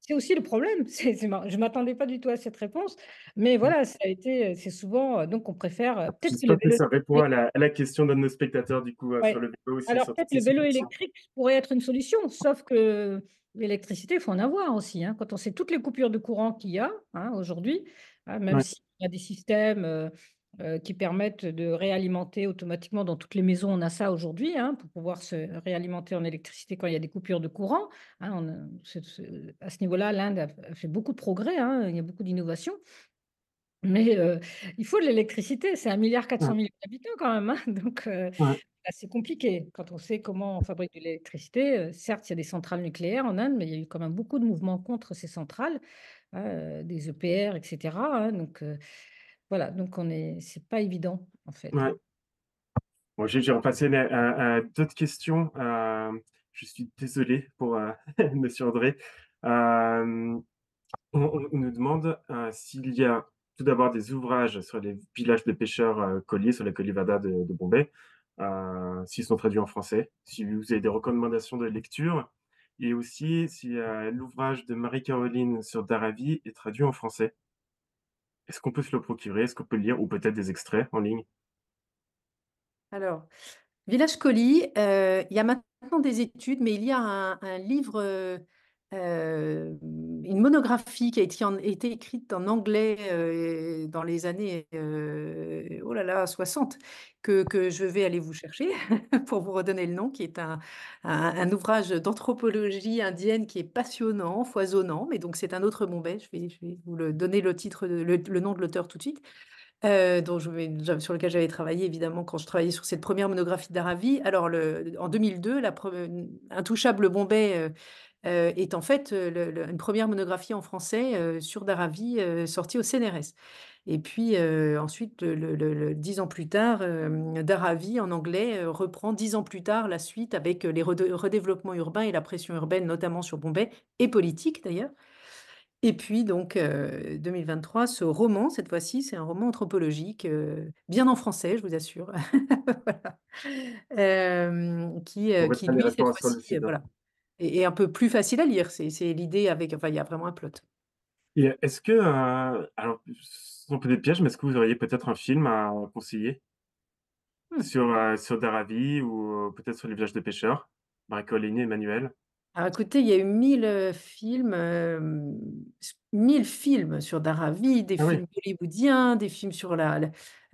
c'est aussi le problème. Je m'attendais pas du tout à cette réponse, mais voilà, ça a été, c'est souvent, donc on préfère, peut-être que le J'espère que vélo ça répond à la question d'un de nos spectateurs, du coup, sur ouais. le vélo aussi, Alors sur toutes peut-être ces le vélo situations. électrique pourrait être une solution, sauf que l'électricité, il faut en avoir aussi, hein. Quand on sait toutes les coupures de courant qu'il y a, hein, aujourd'hui, hein, même Ouais, s'il y a des systèmes, qui permettent de réalimenter automatiquement dans toutes les maisons, on a ça aujourd'hui, hein, pour pouvoir se réalimenter en électricité quand il y a des coupures de courant, hein. On a à ce niveau-là, l'Inde a fait beaucoup de progrès, hein, il y a beaucoup d'innovations. Mais il faut de l'électricité, c'est 1,4 ouais, milliard d'habitants quand même, hein, donc ouais, bah, c'est compliqué quand on sait comment on fabrique de l'électricité. Certes, il y a des centrales nucléaires en Inde, mais il y a eu quand même beaucoup de mouvements contre ces centrales, hein, des EPR et cetera, hein, donc voilà, donc c'est pas évident en fait, ouais. hein. Bon, j'ai repassé à d'autres questions. Je suis désolé pour Monsieur André. On nous demande s'il y a tout d'abord des ouvrages sur les villages de pêcheurs colliers, sur la Kollivada de Bombay, s'ils sont traduits en français, si vous avez des recommandations de lecture, et aussi si l'ouvrage de Marie-Caroline sur Dharavi est traduit en français. Est-ce qu'on peut se le procurer? Est-ce qu'on peut le lire? Ou peut-être des extraits en ligne? Alors, Village Colli, il y a maintenant des études, mais il y a un livre, une monographie qui a été écrite en anglais dans les années oh là là, 60, que je vais aller vous chercher pour vous redonner le nom, qui est un ouvrage d'anthropologie indienne qui est passionnant, foisonnant, mais donc c'est un autre Bombay. Je vais vous donner le titre, le nom de l'auteur tout de suite. Dont sur lequel j'avais travaillé évidemment quand je travaillais sur cette première monographie d'Aravi. Alors en 2002, Intouchable Bombay est en fait une première monographie en français sur Dharavi sortie au CNRS. Et puis ensuite, 10 ans plus tard, Dharavi en anglais reprend 10 ans plus tard la suite avec les redéveloppements urbains et la pression urbaine, notamment sur Bombay, et politique d'ailleurs. Et puis donc 2023, ce roman, cette fois-ci, c'est un roman anthropologique, bien en français, je vous assure. Voilà. On Qui mettra les lui, cette références sur le fois-ci, site, hein. voilà, est un peu plus facile à lire. C'est l'idée avec enfin, il y a vraiment un plot. Et est-ce que, alors, sans peut-être piège, mais est-ce que vous auriez peut-être un film à conseiller Mmh. sur Dharavi ou peut-être sur les villages de pêcheurs? Marie-Colline et Emmanuel? Alors écoutez, il y a eu 1000 films, 1000 films sur Dharavi, des Ah oui, films hollywoodiens, des films sur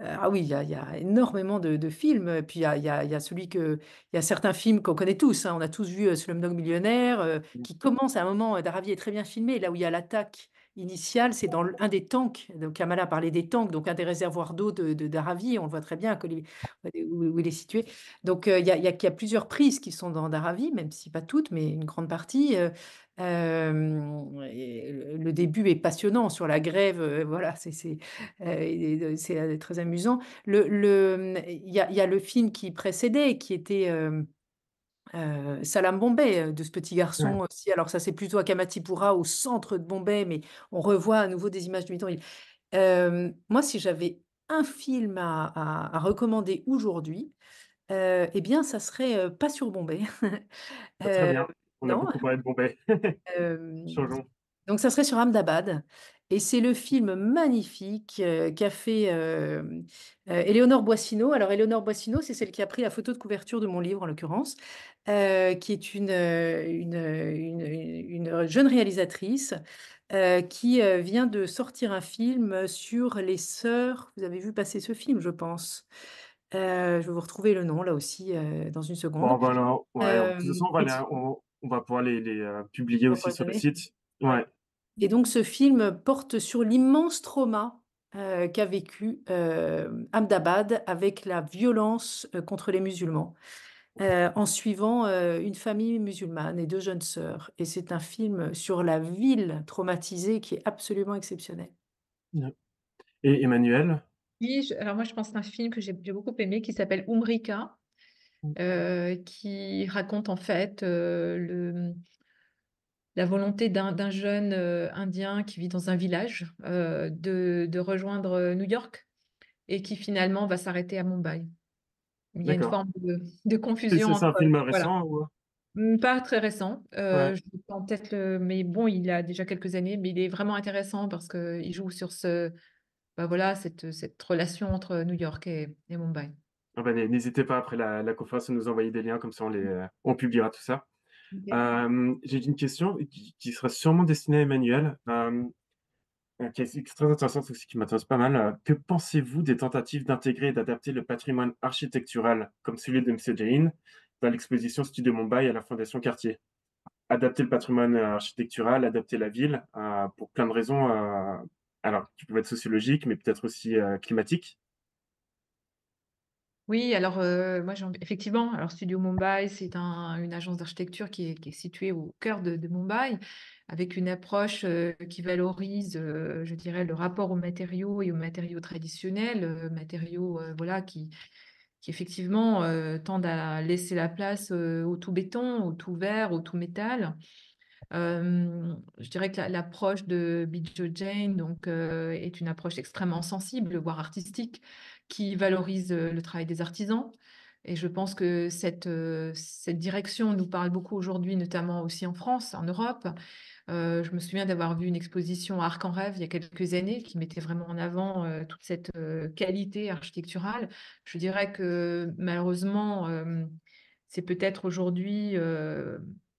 ah oui, il y a énormément de films. Et puis il y a certains films qu'on connaît tous, hein. On a tous vu, Slumdog Millionnaire, mmh, qui commence à un moment, Dharavi est très bien filmé, là où il y a l'attaque initiale, c'est dans un des tanks. Donc Kamala parlait des tanks, donc un des réservoirs d'eau de Dharavi, on le voit très bien où il est situé. Donc, il y a plusieurs prises qui sont dans Dharavi, même si pas toutes, mais une grande partie. Et le début est passionnant sur la grève, voilà, c'est très amusant. Il y a le film qui précédait, qui était Salam Bombay, de ce petit ouais, garçon aussi. Alors ça, c'est plutôt à Kamatipura, au centre de Bombay, mais on revoit à nouveau des images du bidonville. Moi, si j'avais un film à recommander aujourd'hui, eh bien, ça serait, pas sur Bombay. bah, très Heu, bien. On a non, beaucoup parlé de Bombay. hem, Changeons. donc ça serait sur Ahmedabad et c'est le film magnifique, qu'a fait, Éléonore Boissineau. Alors Éléonore Boissineau, c'est celle qui a pris la photo de couverture de mon livre, en l'occurrence, qui est une jeune réalisatrice, qui, vient de sortir un film sur les sœurs. Vous avez vu passer ce film, je pense? Je vais vous retrouver le nom là aussi, dans une seconde. Bon, voilà, ouais, de toute façon, Et on va pouvoir publier on va aussi pas le sur le donner? site. Ouais. Ouais, Et donc ce film porte sur l'immense trauma, qu'a vécu, Ahmedabad avec la violence, contre les musulmans, en suivant, une famille musulmane et 2 jeunes sœurs. Et c'est un film sur la ville traumatisée qui est absolument exceptionnel. ouais. Et Emmanuel? Oui, alors moi je pense à un film que j'ai beaucoup aimé qui s'appelle Umrika, Mmh, qui raconte en fait la volonté d'un jeune indien qui vit dans un village de rejoindre New York et qui finalement va s'arrêter à Mumbai. Il y a une d'accord. forme de C'est confusion c'est un entre, film voilà. récent ou? Pas très récent. Ouais. Je n'ai pas en tête mais bon, il a déjà quelques années, mais il est vraiment intéressant parce qu'il joue sur bah voilà, cette relation entre New York et Mumbai. Ah bah, n'hésitez pas après la conférence à nous envoyer des liens, comme ça on publiera tout ça. Ok. J'ai une question qui sera sûrement destinée à Emmanuel, qui est très intéressante aussi, qui m'intéresse pas mal. Que pensez-vous des tentatives d'intégrer et d'adapter le patrimoine architectural, comme celui de M. Jain, dans l'exposition Studio Mumbai à la Fondation Cartier? Adapter le patrimoine architectural, adapter la ville, pour plein de raisons, alors qui peuvent être sociologiques, mais peut-être aussi climatiques. Oui, alors moi, effectivement, alors Studio Mumbai, c'est une agence d'architecture qui est située au cœur de Mumbai, avec une approche qui valorise, je dirais, le rapport aux matériaux et aux matériaux traditionnels, matériaux voilà, qui effectivement tendent à laisser la place au tout béton, au tout verre, au tout métal. Je dirais que l'approche de Bijo Jain donc, est une approche extrêmement sensible, voire artistique, qui valorise le travail des artisans. Et je pense que cette direction nous parle beaucoup aujourd'hui, notamment aussi en France, en Europe. Je me souviens d'avoir vu une exposition Arc en rêve il y a quelques années qui mettait vraiment en avant toute cette qualité architecturale. Je dirais que malheureusement, c'est peut-être aujourd'hui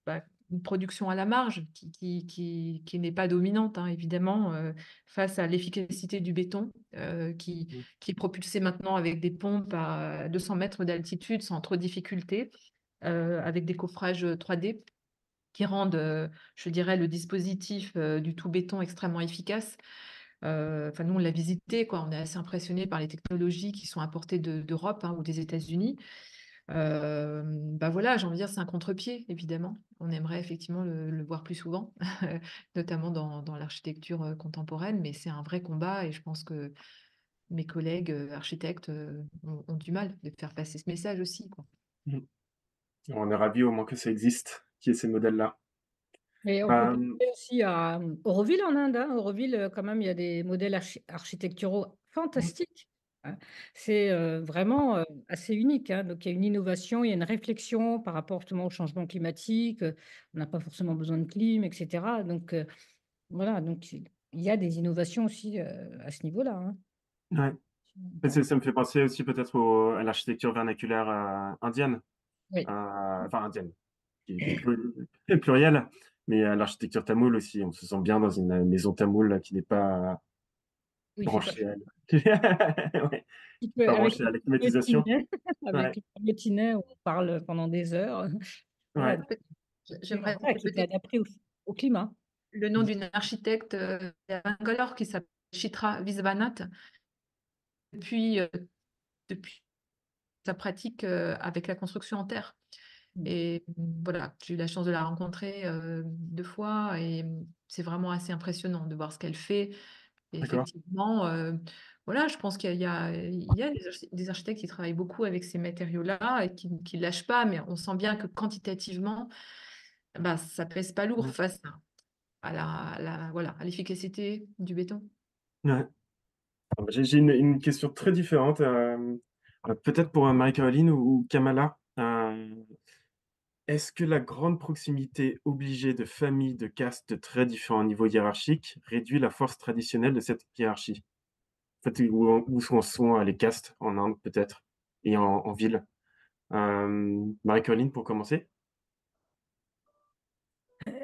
bah, une production à la marge qui n'est pas dominante, hein, évidemment, face à l'efficacité du béton Mmh. qui est propulsé maintenant avec des pompes à 200 mètres d'altitude sans trop de difficulté, avec des coffrages 3D qui rendent, je dirais, le dispositif du tout béton extrêmement efficace. Enfin, nous, on l'a visité, quoi. On est assez impressionné par les technologies qui sont apportées d'Europe hein, ou des États-Unis. Bah voilà, j'ai envie de dire, c'est un contre-pied, évidemment. On aimerait effectivement le voir plus souvent, notamment dans l'architecture contemporaine, mais c'est un vrai combat et je pense que mes collègues architectes ont du mal de faire passer ce message aussi, quoi. Mmh. On est ravis au moins que ça existe, qu'il y ait ces modèles-là. Et on peut Hem, penser aussi à, Auroville en Inde, hein. Auroville, quand même, il y a des modèles architecturaux mmh, fantastiques, hein. C'est, vraiment, assez unique, hein. Donc il y a une innovation, il y a une réflexion par rapport justement au changement climatique, on n'a pas forcément besoin de clim et cetera. Donc voilà, donc il y a des innovations aussi, à ce niveau-là, hein. ouais. Ça me fait penser aussi peut-être à l'architecture vernaculaire, indienne, Oui, enfin indienne, qui est plurielle, mais l'architecture tamoule aussi. On se sent bien dans une maison tamoule qui n'est pas oui, il fait pas branchée chaud. à ouais, Il qui est peut pas avec branchée le à la fameux climatisation. Tinet, Ouais, avec le fameux Tinet où on parle pendant des heures. Voilà, ouais. J'aimerais voilà, qui était peut-être adapté au climat. le nom d'une architecte à Bangalore qui s'appelle Chitra Viswanath. Depuis, depuis sa pratique avec la construction en terre. Mmh. Et voilà, j'ai eu la chance de la rencontrer 2 fois et c'est vraiment assez impressionnant de voir ce qu'elle fait. Et D'accord. effectivement, voilà, je pense qu'il y a des architectes qui travaillent beaucoup avec ces matériaux-là et qui ne lâchent pas, mais on sent bien que quantitativement, bah, ça pèse pas lourd Mmh. face voilà, à l'efficacité du béton. Ouais. J'ai une question très différente, peut-être pour, Marie-Caroline ou Kamala. Est-ce que la grande proximité obligée de familles de castes de très différents niveaux hiérarchiques réduit la force traditionnelle de cette hiérarchie? En fait, où en sont, les castes en Inde peut-être et en ville? Marie-Caroline pour commencer?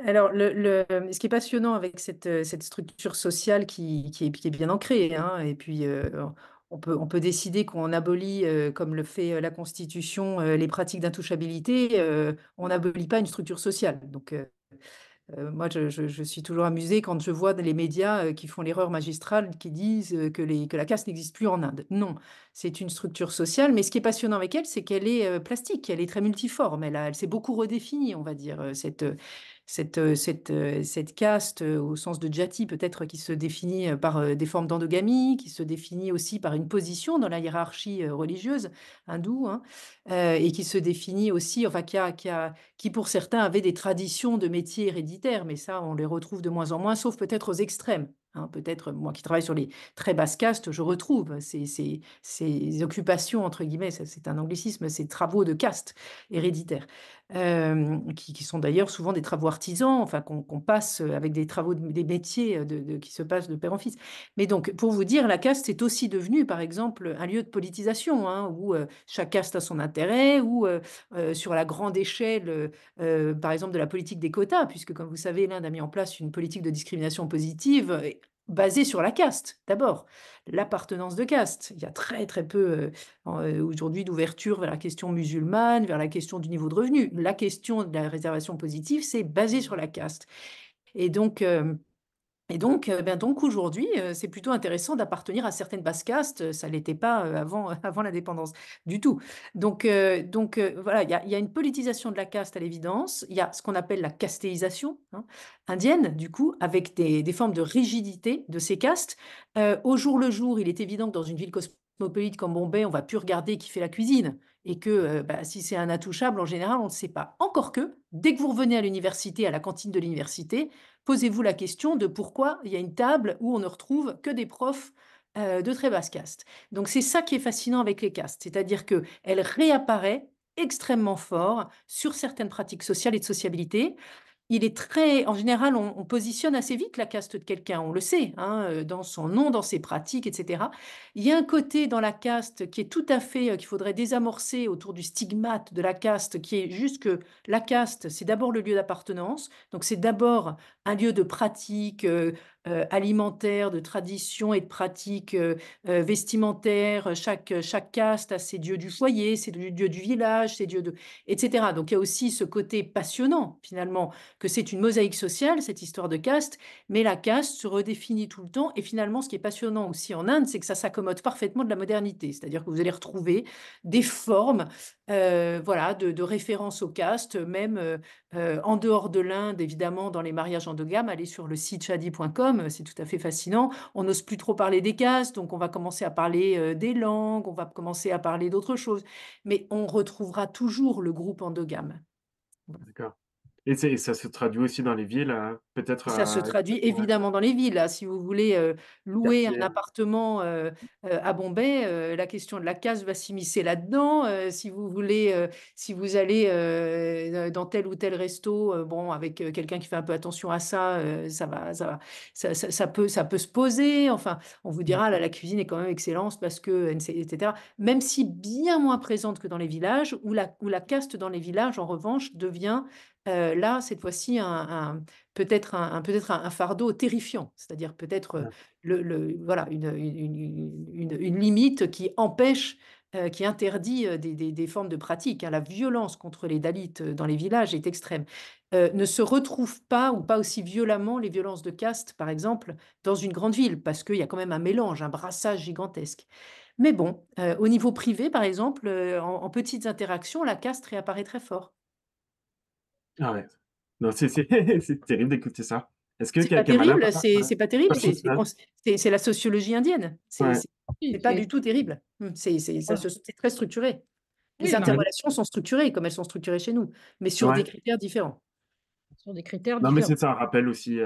Alors, ce qui est passionnant avec cette structure sociale qui est bien ancrée, hein, et puis on peut décider qu'on abolit, comme le fait la Constitution, les pratiques d'intouchabilité, on n'abolit pas une structure sociale. Donc, moi, je suis toujours amusée quand je vois les médias, qui font l'erreur magistrale, qui disent, que la caste n'existe plus en Inde. Non, c'est une structure sociale, mais ce qui est passionnant avec elle, c'est qu'elle est, plastique, elle est très multiforme. Elle s'est beaucoup redéfinie, on va dire, cette caste, au sens de jati peut-être, qui se définit, par, des formes d'endogamie, qui se définit aussi par une position dans la hiérarchie, religieuse hindoue, hein, et qui se définit aussi enfin qui pour certains avaient des traditions de métiers héréditaires, mais ça, on les retrouve de moins en moins, sauf peut-être aux extrêmes, hein. Peut-être, moi qui travaille sur les très basses castes, je retrouve ces «occupations» entre guillemets, ça c'est un anglicisme, ces travaux de caste héréditaires. qui sont d'ailleurs souvent des travaux artisans, enfin qu'on passe avec des travaux, des métiers qui se passent de père en fils. Mais donc, pour vous dire, la caste est aussi devenue, par exemple, un lieu de politisation, hein, où chaque caste a son intérêt, ou sur la grande échelle, par exemple, de la politique des quotas, puisque, comme vous savez, l'Inde a mis en place une politique de discrimination positive basée sur la caste, d'abord, l'appartenance de caste. Il y a très très peu aujourd'hui d'ouverture vers la question musulmane, vers la question du niveau de revenu. La question de la réservation positive, c'est basé sur la caste. Et donc, donc aujourd'hui, c'est plutôt intéressant d'appartenir à certaines basses castes, ça l'était pas, avant, avant l'indépendance du tout. Voilà, il y a une politisation de la caste à l'évidence. Il y a ce qu'on appelle la castéisation, hein, indienne, du coup, avec des formes de rigidité de ces castes. Au jour le jour, il est évident que dans une ville cosmopolite comme Bombay, on va plus regarder qui fait la cuisine et que, si c'est un intouchable, en général, on ne le sait pas. Encore que, dès que vous revenez à l'université, à la cantine de l'université, posez-vous la question de pourquoi il y a une table où on ne retrouve que des profs de très basse caste. Donc c'est ça qui est fascinant avec les castes, c'est-à-dire qu'elle réapparaît extrêmement fort sur certaines pratiques sociales et de sociabilité. Il est très, en général, on positionne assez vite la caste de quelqu'un, on le sait, hein, dans son nom, dans ses pratiques, etc. Il y a un côté dans la caste qui est tout à fait, qu'il faudrait désamorcer autour du stigmate de la caste, qui est juste que la caste, c'est d'abord le lieu d'appartenance, donc c'est d'abord un lieu de pratique alimentaire, de tradition et de pratique vestimentaire. Chaque caste a ses dieux du foyer, ses dieux du village, ses dieux de, etc. Donc il y a aussi ce côté passionnant, finalement, que c'est une mosaïque sociale, cette histoire de caste, mais la caste se redéfinit tout le temps. Et finalement, ce qui est passionnant aussi en Inde, c'est que ça s'accommode parfaitement de la modernité. C'est-à-dire que vous allez retrouver des formes voilà, de référence aux castes, même en dehors de l'Inde, évidemment, dans les mariages endogames. Allez sur le site shadi.com, c'est tout à fait fascinant. On n'ose plus trop parler des castes, donc on va commencer à parler des langues, on va commencer à parler d'autres choses. Mais on retrouvera toujours le groupe endogame. D'accord. Et ça se traduit aussi dans les villes, peut-être Ça se traduit ouais, évidemment dans les villes, là. Si vous voulez louer un quartier. appartement à Bombay, la question de la caste va s'immiscer là-dedans. Si vous voulez, si vous allez dans tel ou tel resto, bon, avec quelqu'un qui fait un peu attention à ça, ça peut se poser. Enfin, on vous dira, là, la cuisine est quand même excellente parce que, etc. Même si bien moins présente que dans les villages, où la caste dans les villages, en revanche, devient là, cette fois-ci, peut-être un fardeau terrifiant, c'est-à-dire peut-être Ouais. voilà, une limite qui empêche, qui interdit des formes de pratique, hein. La violence contre les Dalits dans les villages est extrême. Ne se retrouvent pas ou pas aussi violemment les violences de caste, par exemple, dans une grande ville, parce qu'il y a quand même un mélange, un brassage gigantesque. Mais bon, au niveau privé, par exemple, en petites interactions, la caste réapparaît très fort. Ah ouais. Non, c'est terrible d'écouter ça. Est-ce que C'est pas Kamala, terrible, ouais, c'est pas terrible, je trouve ça c'est la sociologie indienne. ouais, C'est Oui, pas du tout terrible. C'est très structuré. Les oui, mais non mais interrelations sont structurées comme elles sont structurées chez nous, mais sur des ouais, critères différents. sur des critères non mais différents. c'est ça un rappel aussi,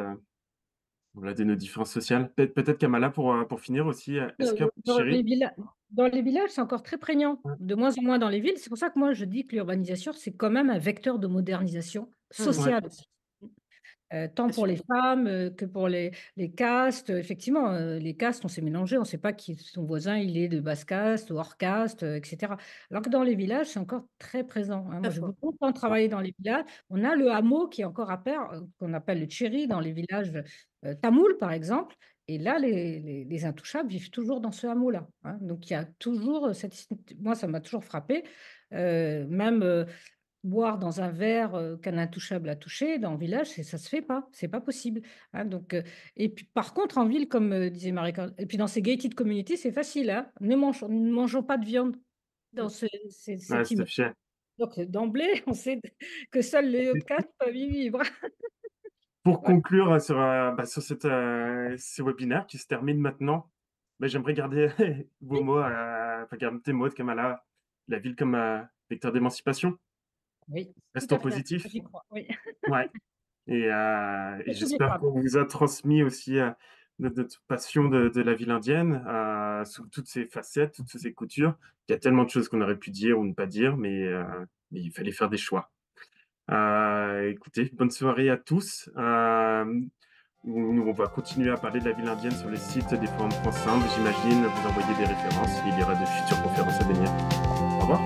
voilà, de nos différences sociales. Peut-être Kamala pour finir aussi, est-ce que Dans les Chéri? dans les villages, c'est encore très prégnant, Ouais, de moins en moins dans les villes. C'est pour ça que moi, je dis que l'urbanisation, c'est quand même un vecteur de modernisation Mmh. ouais, sociale aussi. Tant Bien pour sûr. les femmes, que pour les castes. Effectivement, les castes, on s'est mélangé, on ne sait pas qui son voisin, il est de basse caste ou hors caste, et cetera. Alors que dans les villages, c'est encore très présent, hein. Très Moi, j'ai fort. beaucoup de temps travaillé dans les villages. On a le hameau qui est encore à pair, qu'on appelle le Cheri dans les villages, tamouls, par exemple. Et là, les intouchables vivent toujours dans ce hameau-là, hein. Donc il y a toujours, cette moi, ça m'a toujours frappée, même, boire dans un verre, qu'un intouchable a touché, dans le village, ça se fait pas, c'est pas possible, hein, donc et puis par contre en ville, comme, disait Marie-Carole et puis dans ces gated communities, c'est facile, hein. Ne mangeons pas de viande dans Mmh. ouais, cet c'est immeuble. affiché. Donc d'emblée, on sait que seuls les upcasts peuvent y vivre. Pour Ouais, conclure, sur ce webinaire qui se termine maintenant, j'aimerais garder vos mots, enfin garder tes mots de Kamala, la ville comme, vecteur d'émancipation. oui, tout Restons à fait, positifs. j'y crois, oui. Ouais. Et Pour toutes les j'espère femmes. qu'on vous a transmis aussi, notre passion de la ville indienne, sous toutes ses facettes, toutes ses coutures. Il y a tellement de choses qu'on aurait pu dire ou ne pas dire, mais il fallait faire des choix. Écoutez, bonne soirée à tous. Nous, on va continuer à parler de la ville indienne sur les sites des forums France Inde. J'imagine vous envoyer des références. Il y aura de futures conférences à venir. Au revoir.